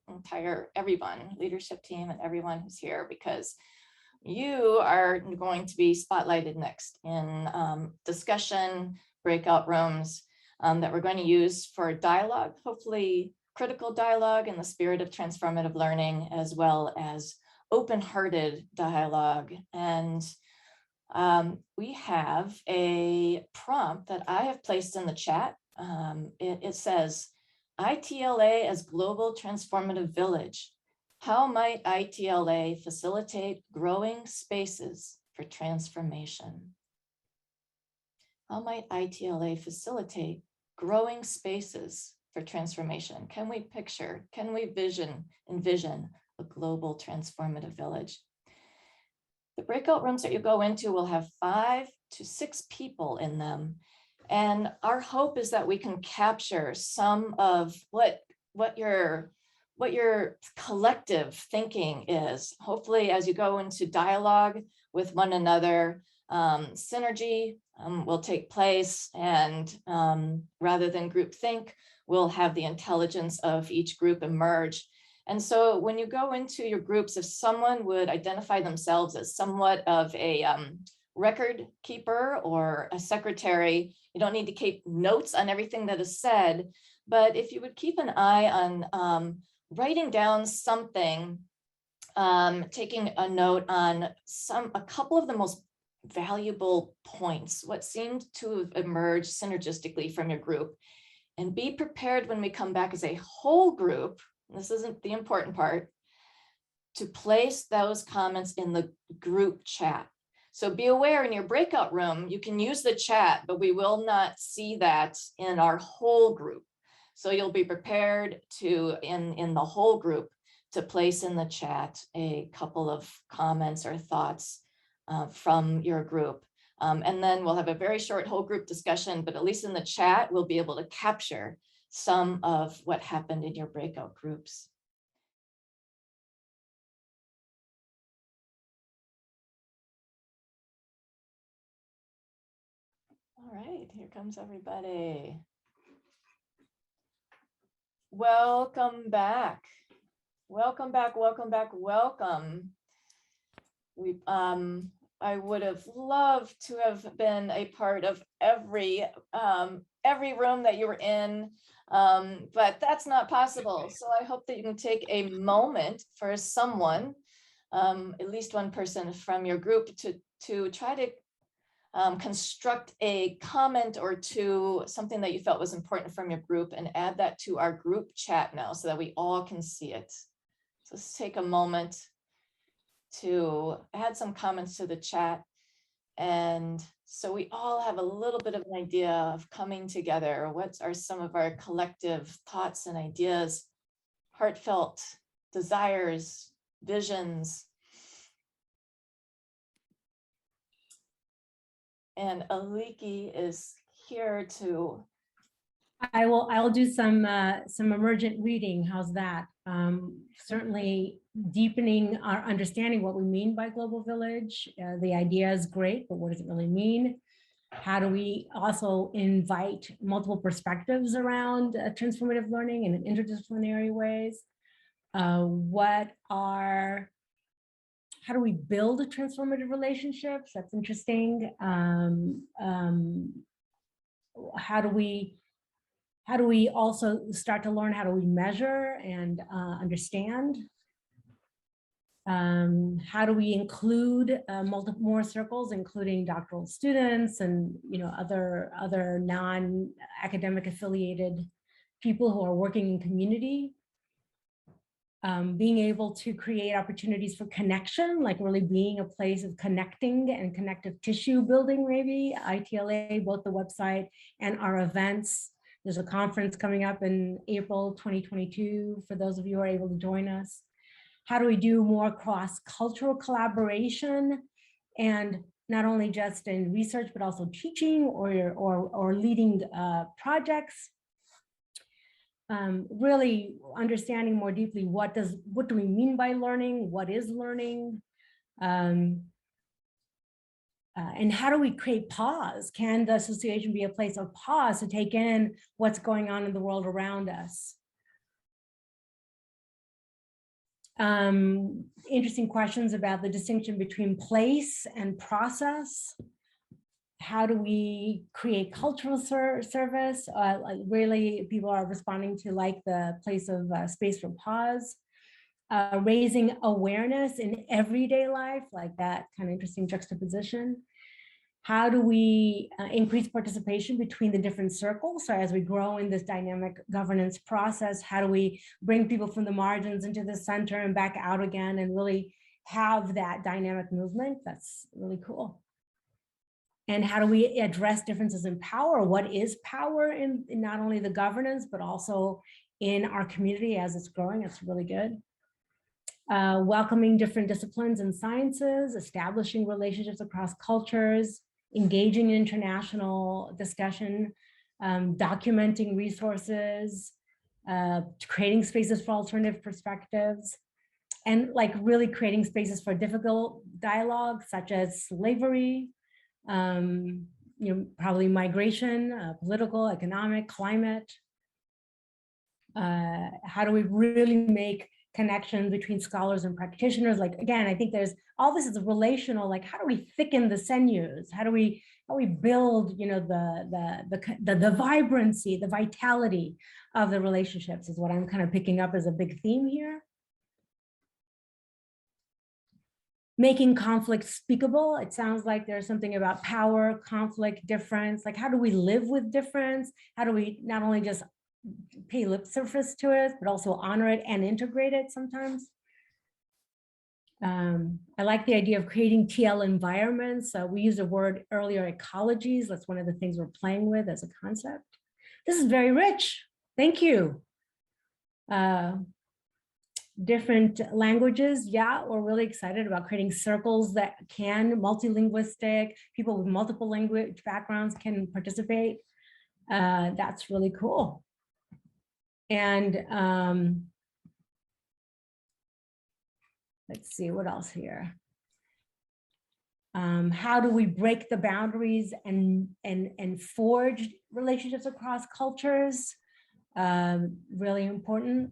everyone, leadership team, and everyone who's here, because you are going to be spotlighted next in discussion, breakout rooms that we're going to use for dialogue, hopefully critical dialogue in the spirit of transformative learning, as well as open-hearted dialogue. And we have a prompt that I have placed in the chat. It says, ITLA as Global Transformative Village. How might ITLA facilitate growing spaces for transformation? How might ITLA facilitate growing spaces for transformation? Can we envision a global transformative village? The breakout rooms that you go into will have 5 to 6 people in them. And our hope is that we can capture some of what your collective thinking is. Hopefully, as you go into dialogue with one another, synergy will take place, and rather than groupthink, we'll have the intelligence of each group emerge. And so when you go into your groups, if someone would identify themselves as somewhat of a record keeper or a secretary, you don't need to keep notes on everything that is said, but if you would keep an eye on writing down something, taking a note on a couple of the most valuable points, what seemed to emerge synergistically from your group, and be prepared when we come back as a whole group, this isn't the important part, to place those comments in the group chat. So be aware in your breakout room, you can use the chat, but we will not see that in our whole group. So you'll be prepared to, in the whole group, to place in the chat a couple of comments or thoughts from your group. And then we'll have a very short whole group discussion, but at least in the chat, we'll be able to capture some of what happened in your breakout groups. All right, here comes everybody. Welcome back. Welcome back, welcome back, welcome. I would have loved to have been a part of every room that you were in, but that's not possible. So I hope that you can take a moment for someone, at least one person from your group, to try to construct a comment or two, something that you felt was important from your group, and add that to our group chat now so that we all can see it. So let's take a moment to add some comments to the chat. And so we all have a little bit of an idea of coming together. What are some of our collective thoughts and ideas, heartfelt desires, visions? And Aliki is here to. I'll do some emergent reading. How's that? Certainly deepening our understanding what we mean by global village. The idea is great, but what does it really mean? How do we also invite multiple perspectives around transformative learning in interdisciplinary ways? How do we build transformative relationships? That's interesting. How do we also start to learn how do we measure and understand? How do we include more circles, including doctoral students and other non-academic affiliated people who are working in community? being able to create opportunities for connection, like really being a place of connecting and connective tissue building, maybe. ITLA, both the website and our events. There's a conference coming up in April 2022 for those of you who are able to join us. How do we do more cross-cultural collaboration, and not only just in research, but also teaching or leading projects? Really understanding more deeply what do we mean by learning? What is learning? And how do we create pause? Can the association be a place of pause to take in what's going on in the world around us? Interesting questions about the distinction between place and process. How do we create cultural service? Really, people are responding to like the place of space for pause. Raising awareness in everyday life, like that kind of interesting juxtaposition. How do we increase participation between the different circles? So as we grow in this dynamic governance process, how do we bring people from the margins into the center and back out again and really have that dynamic movement? That's really cool. And how do we address differences in power? What is power in not only the governance, but also in our community as it's growing? It's really good. Welcoming different disciplines and sciences, establishing relationships across cultures, engaging in international discussion, documenting resources, creating spaces for alternative perspectives, and like really creating spaces for difficult dialogue, such as slavery, probably migration, political, economic, climate. How do we really make connections between scholars and practitioners? Like, again, I think there's all this is relational, like how do we thicken the sinews? How do we build, the vibrancy, the vitality of the relationships is what I'm kind of picking up as a big theme here. Making conflict speakable. It sounds like there's something about power, conflict, difference. Like, how do we live with difference? How do we not only just pay lip service to it, but also honor it and integrate it sometimes? I like the idea of creating TL environments. We used a word earlier, ecologies. That's one of the things we're playing with as a concept. This is very rich. Thank you. Different languages. Yeah, we're really excited about creating circles that can multilinguistic, people with multiple language backgrounds can participate. That's really cool. And let's see what else here. How do we break the boundaries and forge relationships across cultures? Really important.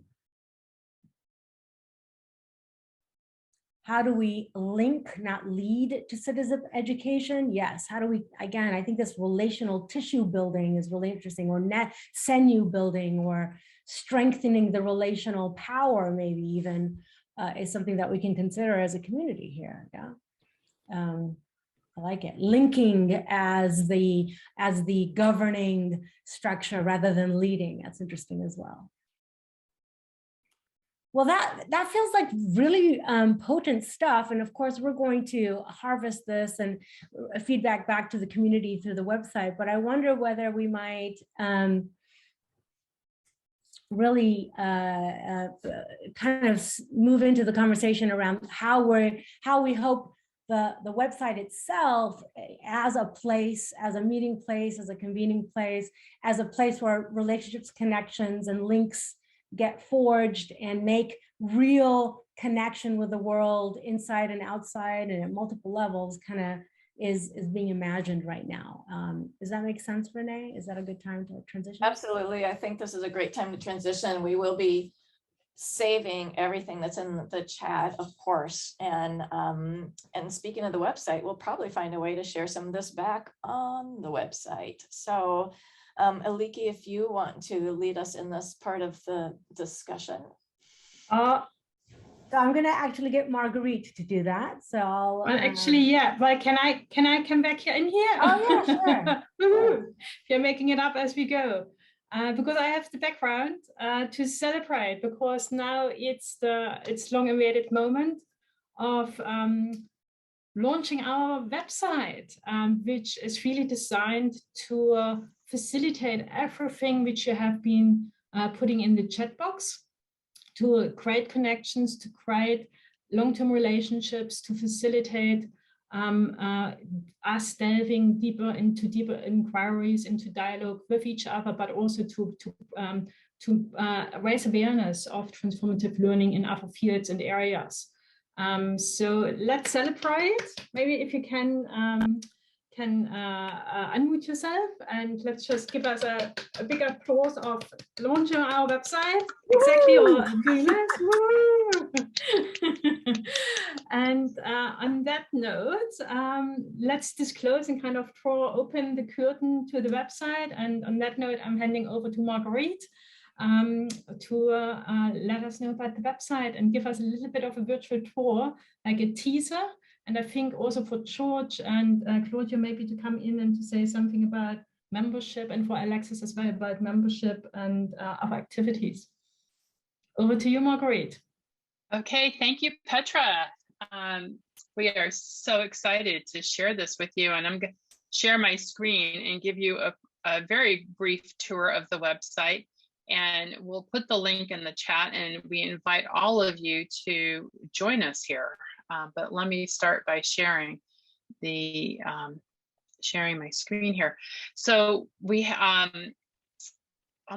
How do we link, not lead, to citizen education? Yes. How do we, again, I think this relational tissue building is really interesting, or net sinew building, or strengthening the relational power, maybe even, is something that we can consider as a community here. Yeah. I like it. Linking as the governing structure rather than leading. That's interesting as well. Well, that feels like really potent stuff. And of course, we're going to harvest this and feedback back to the community through the website. But I wonder whether we might really kind of move into the conversation around how we hope the website itself as a place, as a meeting place, as a convening place, as a place where relationships, connections, and links get forged and make real connection with the world inside and outside and at multiple levels kind of is being imagined right now. Does that make sense, Renee? Is that a good time to transition? Absolutely. I think this is a great time to transition. We will be saving everything that's in the chat, of course. And speaking of the website, we'll probably find a way to share some of this back on the website. So Aliki, if you want to lead us in this part of the discussion. So I'm going to actually get Marguerite to do that. So well, actually, yeah. But can I come back here in here? Oh yeah, sure. You're making it up as we go. because I have the background to celebrate, because now it's long-awaited moment of launching our website, which is really designed to facilitate everything which you have been putting in the chat box, to create connections, to create long-term relationships, to facilitate us delving deeper inquiries, into dialogue with each other, but also to raise awareness of transformative learning in other fields and areas. So let's celebrate. Maybe if you can unmute yourself, and let's just give us a big applause of launching our website. Exactly, or doing this. And on that note, let's disclose and kind of draw open the curtain to the website. And on that note, I'm handing over to Marguerite to let us know about the website and give us a little bit of a virtual tour, like a teaser. And I think also for George and Claudia, maybe to come in and to say something about membership, and for Alexis as well about membership and other activities. Over to you, Marguerite. Okay, thank you, Petra. We are so excited to share this with you, and I'm going to share my screen and give you a very brief tour of the website. And we'll put the link in the chat, and we invite all of you to join us here. But let me start by sharing sharing my screen here. So we, oh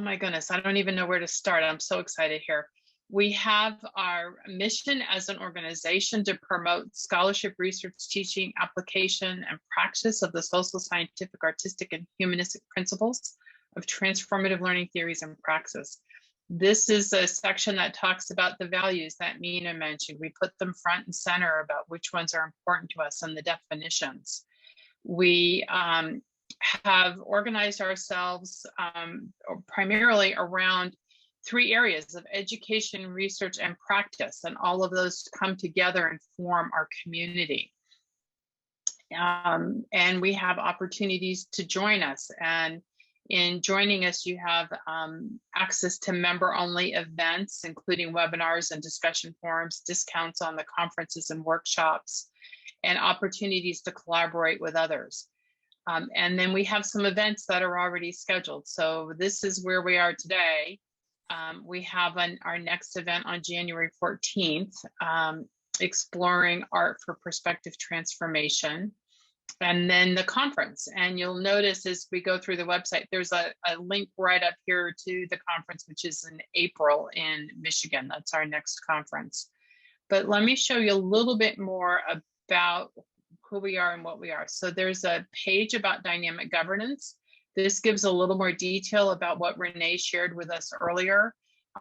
my goodness, I don't even know where to start. I'm so excited here. We have our mission as an organization to promote scholarship, research, teaching, application, and praxis of the social, scientific, artistic, and humanistic principles of transformative learning theories and praxis. This is a section that talks about the values that Mina mentioned. We put them front and center about which ones are important to us and the definitions. We have organized ourselves primarily around 3 areas of education, research, and practice, and all of those come together and form our community. And we have opportunities to join us, and in joining us, you have access to member-only events, including webinars and discussion forums, discounts on the conferences and workshops, and opportunities to collaborate with others. And then we have some events that are already scheduled. So this is where we are today. We have our next event on January 14th, exploring art for perspective transformation. And then the conference, and you'll notice as we go through the website, there's a link right up here to the conference, which is in April in Michigan. That's our next conference. But let me show you a little bit more about who we are and what we are. So there's a page about dynamic governance. This gives a little more detail about what Renee shared with us earlier.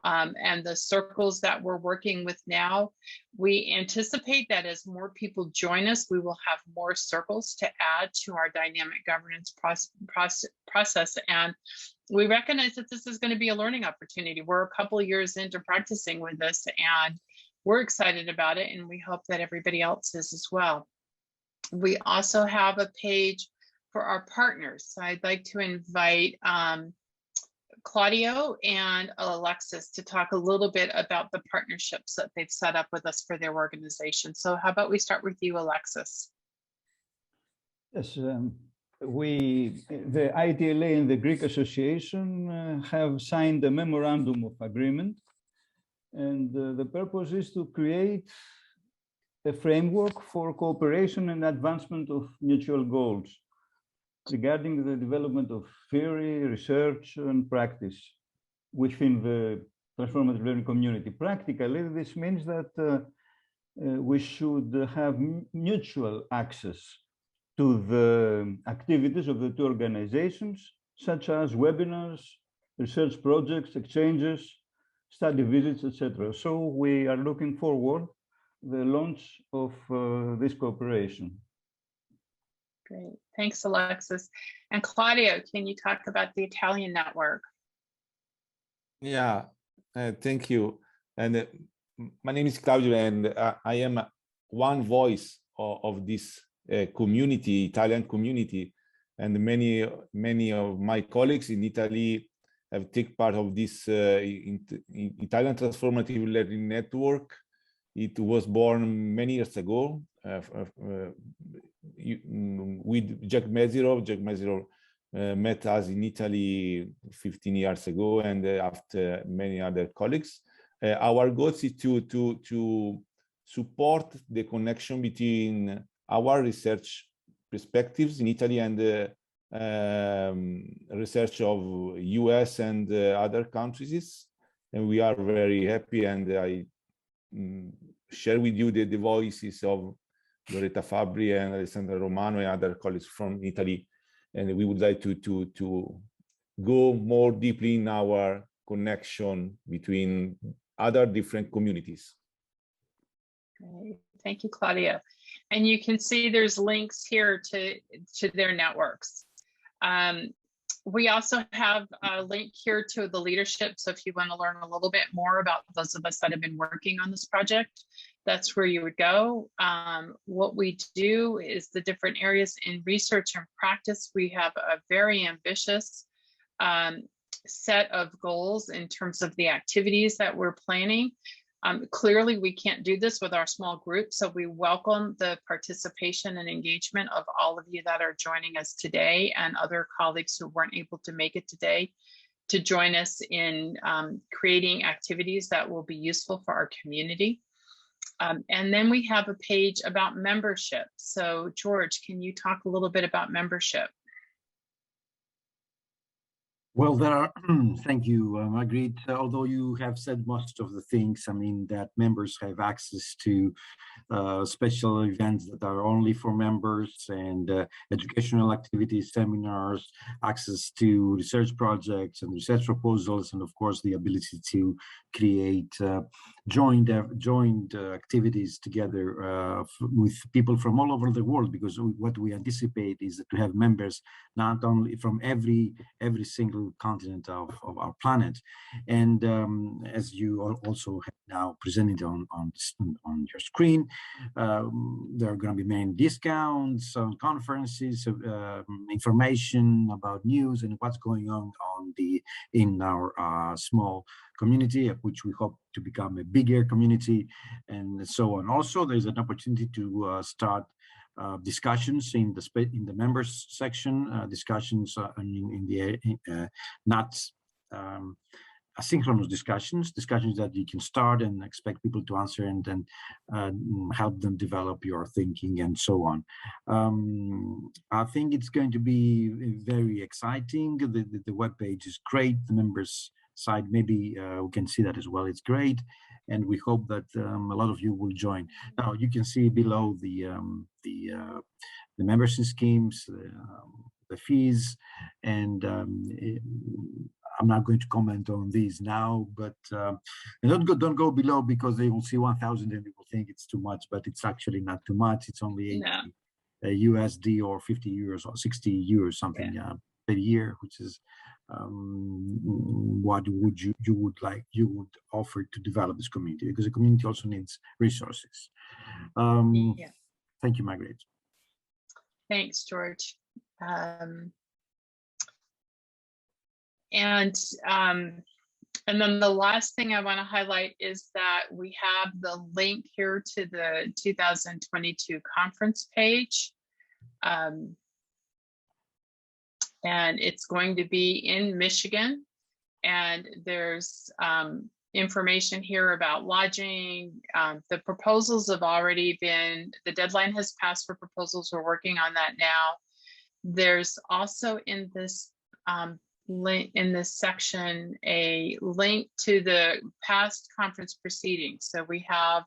And the circles that we're working with now. We anticipate that as more people join us, we will have more circles to add to our dynamic governance process. And we recognize that this is going to be a learning opportunity. We're a couple of years into practicing with this, and we're excited about it, and we hope that everybody else is as well. We also have a page for our partners. So I'd like to invite Claudia and Alexis to talk a little bit about the partnerships that they've set up with us for their organization. So how about we start with you, Alexis? Yes, the ITLA and the Greek Association have signed a memorandum of agreement, and the purpose is to create a framework for cooperation and advancement of mutual goals regarding the development of theory, research, and practice within the transformative learning community. Practically, this means that we should have mutual access to the activities of the 2 organizations, such as webinars, research projects, exchanges, study visits, etc. So we are looking forward to the launch of this cooperation. Great, thanks, Alexis. And Claudia, can you talk about the Italian network? Yeah, thank you. And my name is Claudia, and I am one voice of this community, Italian community. And many of my colleagues in Italy have taken part of this Italian Transformative Learning Network. It was born many years ago with Jack Mezirow. Jack Mezirow met us in Italy 15 years ago, and after many other colleagues. Our goal is to support the connection between our research perspectives in Italy and the research of US and other countries. And we are very happy, and I share with you the voices of Loretta Fabbri and Alessandra Romano and other colleagues from Italy. And we would like to go more deeply in our connection between other different communities. Great. Thank you, Claudia. And you can see there's links here to their networks. We also have a link here to the leadership. So if you want to learn a little bit more about those of us that have been working on this project, that's where you would go. What we do is the different areas in research and practice. We have a very ambitious set of goals in terms of the activities that we're planning. Clearly, we can't do this with our small group, so we welcome the participation and engagement of all of you that are joining us today and other colleagues who weren't able to make it today to join us in creating activities that will be useful for our community. And then we have a page about membership. So George, can you talk a little bit about membership? Well, there are, thank you, Margaret. Although you have said most of the things, I mean, that members have access to special events that are only for members, and educational activities, seminars, access to research projects and research proposals, and of course, the ability to create joint activities together with people from all over the world, because what we anticipate is to have members not only from every single continent of our planet. And as you also have now presented on your screen, there are going to be many discounts on conferences, information about news and what's going on in our small community, which we hope to become a bigger community, and so on. Also, there's an opportunity to start discussions in the members section, discussions not asynchronous discussions that you can start and expect people to answer, and then help them develop your thinking and so on. I think it's going to be very exciting. The webpage is great. The members side, maybe we can see that as well. It's great, and we hope that a lot of you will join. Now you can see below the membership schemes, the fees, and I'm not going to comment on these now, but don't go below, because they will see 1,000 and they will think it's too much, but it's actually not too much. It's only USD or 50 euros or 60 euros something per year, which is what you would offer to develop this community, because the community also needs resources. Thank you, Margaret. Thanks, George. And then the last thing I want to highlight is that we have the link here to the 2022 conference page. And it's going to be in Michigan. And there's information here about lodging. The proposals have already been, the deadline has passed for proposals. We're working on that now. There's also in this link, in this section, a link to the past conference proceedings. So we have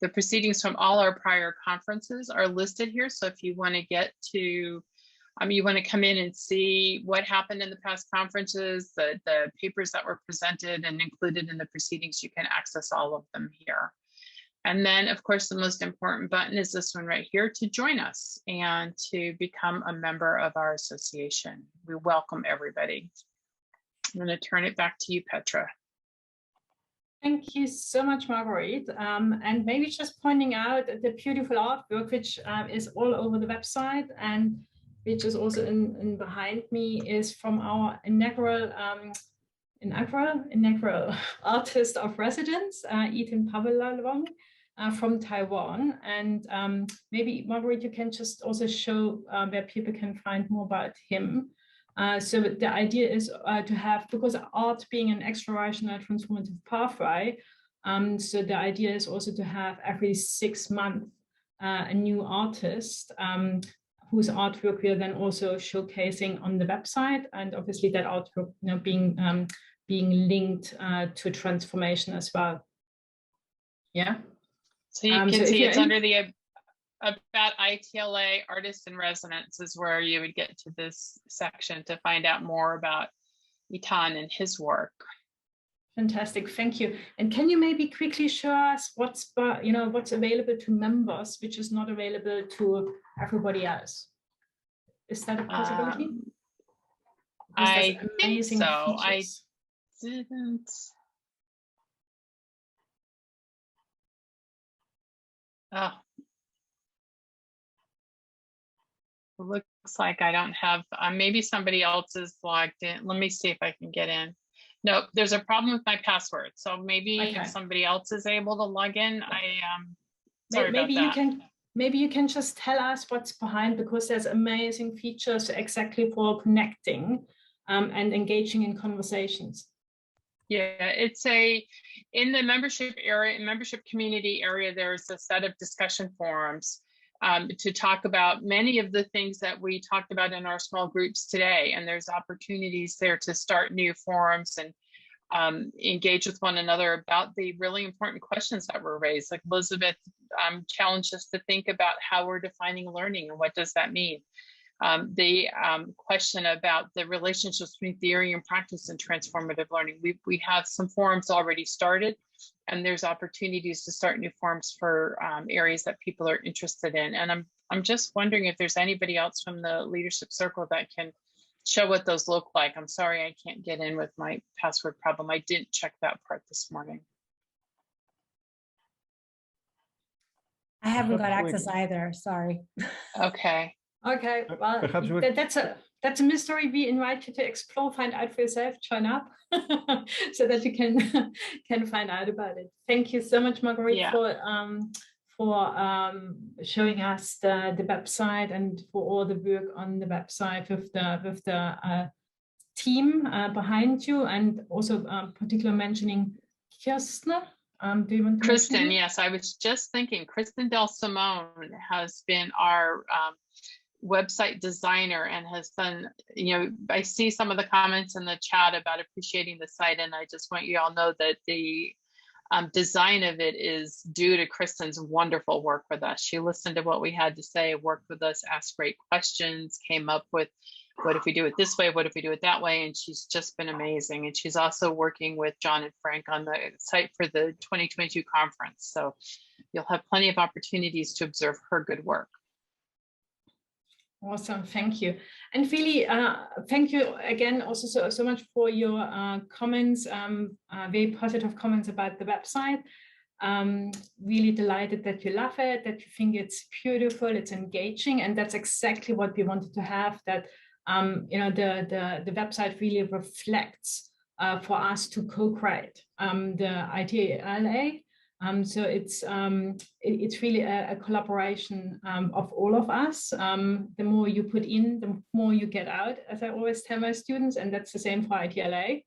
the proceedings from all our prior conferences are listed here. So if you want to get to, you want to come in and see what happened in the past conferences, the papers that were presented and included in the proceedings, you can access all of them here. And then, of course, the most important button is this one right here, to join us and to become a member of our association. We welcome everybody. I'm going to turn it back to you, Petra. Thank you so much, Marguerite. And maybe just pointing out the beautiful artwork, which is all over the website, and which is also in behind me, is from our inaugural inaugural artist of residence, Ethan Pavelalong, from Taiwan. And maybe, Margaret, you can just also show where people can find more about him. So the idea is to have, because art being an extra-rational transformative pathway, so the idea is also to have every 6 months a new artist whose artwork we are then also showcasing on the website, and obviously that artwork, you know, being linked to transformation as well. Yeah. So you can see it's under the about ITLA Artists in Residence is where you would get to this section to find out more about Ethan and his work. Fantastic, thank you. And can you maybe quickly show us what's available to members, which is not available to everybody else? Is that a possibility? I think so. Features. I didn't. Oh. It looks like I don't have, maybe somebody else is logged in. Let me see if I can get in. No, there's a problem with my password. So maybe if somebody else is able to log in, sorry about that. Maybe you can just tell us what's behind, because there's amazing features exactly for connecting and engaging in conversations. Yeah, it's in the membership area, membership community area, there's a set of discussion forums to talk about many of the things that we talked about in our small groups today. And there's opportunities there to start new forums and engage with one another about the really important questions that were raised. Like Elizabeth challenged us to think about how we're defining learning and what does that mean. The question about the relationships between theory and practice and transformative learning. We have some forums already started, and there's opportunities to start new forums for areas that people are interested in. And I'm just wondering if there's anybody else from the leadership circle that can show what those look like. I'm sorry I can't get in with my password problem. I didn't check that part this morning. I haven't got access either, sorry. Okay. Okay, well, that's a mystery we invite you to explore, find out for yourself, join up, so that you can find out about it. Thank you so much, Marguerite, for showing us the website and for all the work on the website with the team behind you, and also particularly mentioning Kirsten. Do you want to Kristen, yes, I was just thinking Kristen Del Simone has been our website designer and has done, I see some of the comments in the chat about appreciating the site, and I just want you all know that the design of it is due to Kristen's wonderful work with us. She listened to what we had to say, worked with us, asked great questions, came up with what if we do it this way, what if we do it that way, and she's just been amazing. And she's also working with John and Frank on the site for the 2022 conference. So you'll have plenty of opportunities to observe her good work. Awesome, thank you. And really, thank you again also so much for your comments, very positive comments about the website. Really delighted that you love it, that you think it's beautiful, it's engaging, and that's exactly what we wanted to have, that the website really reflects for us to co-create the ITLA. So it's really a collaboration of all of us. The more you put in, the more you get out, as I always tell my students, and that's the same for ITLA.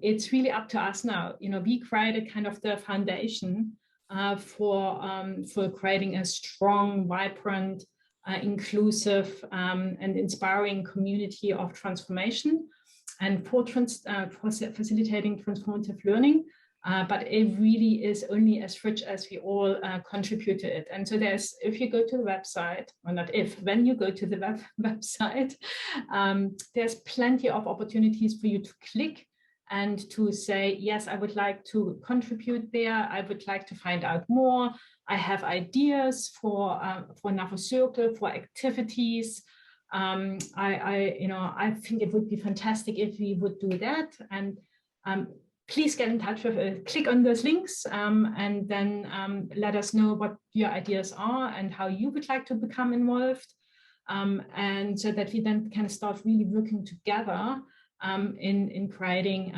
It's really up to us now. We created kind of the foundation for creating a strong, vibrant, inclusive, and inspiring community of transformation, and for facilitating transformative learning. But it really is only as rich as we all contribute to it. And so if you go to the website, or not if, when you go to the website, there's plenty of opportunities for you to click and to say, yes, I would like to contribute there. I would like to find out more. I have ideas for another circle, for activities. I think it would be fantastic if we would do that. And please get in touch with click on those links and then let us know what your ideas are and how you would like to become involved. And so that we then can start really working together in creating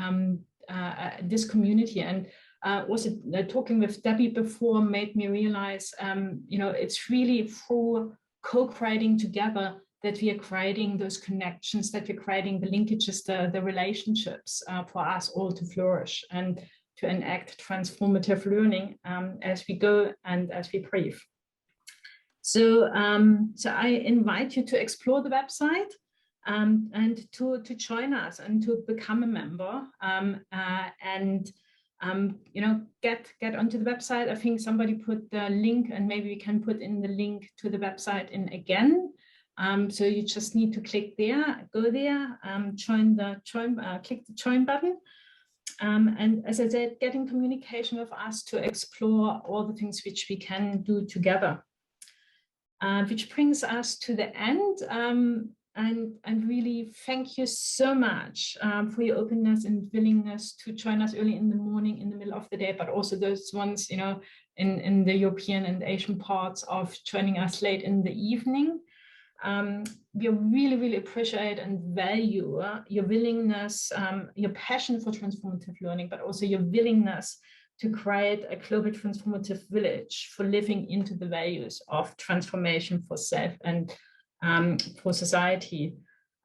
this community. And also talking with Debbie before made me realize, it's really through co-creating together that we are creating those connections, that we're creating the linkages, the relationships for us all to flourish and to enact transformative learning as we go and as we breathe. So, so I invite you to explore the website and to join us and to become a member and get onto the website. I think somebody put the link, and maybe we can put in the link to the website in again. So you just need to click there, go there, click the join button. And as I said, get in communication with us to explore all the things which we can do together. Which brings us to the end. And really thank you so much for your openness and willingness to join us early in the morning, in the middle of the day, but also those ones, in the European and Asian parts of joining us late in the evening. We really, really appreciate and value your willingness, your passion for transformative learning, but also your willingness to create a global transformative village for living into the values of transformation for self and for society.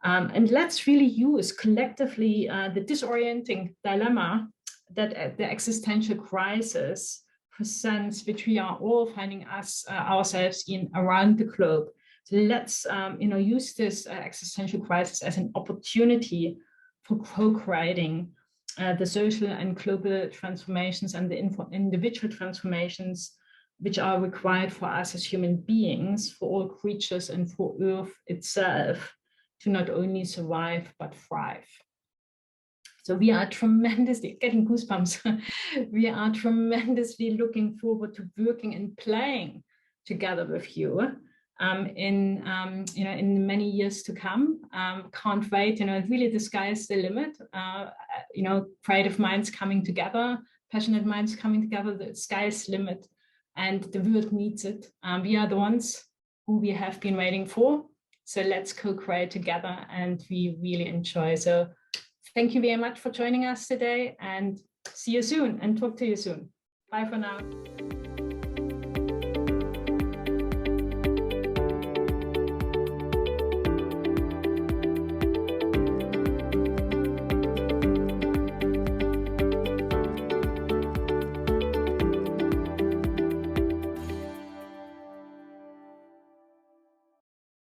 And let's really use collectively the disorienting dilemma that the existential crisis presents, which we are all finding ourselves in around the globe. So let's use this existential crisis as an opportunity for co-creating the social and global transformations and the individual transformations which are required for us as human beings, for all creatures and for Earth itself to not only survive but thrive. So we are tremendously, getting goosebumps, we are tremendously looking forward to working and playing together with you in many years to come. Can't wait, really the sky is the limit. Creative minds coming together, passionate minds coming together, the sky is the limit and the world needs it. We are the ones who we have been waiting for. So let's co-create together and we really enjoy. So thank you very much for joining us today and see you soon and talk to you soon. Bye for now.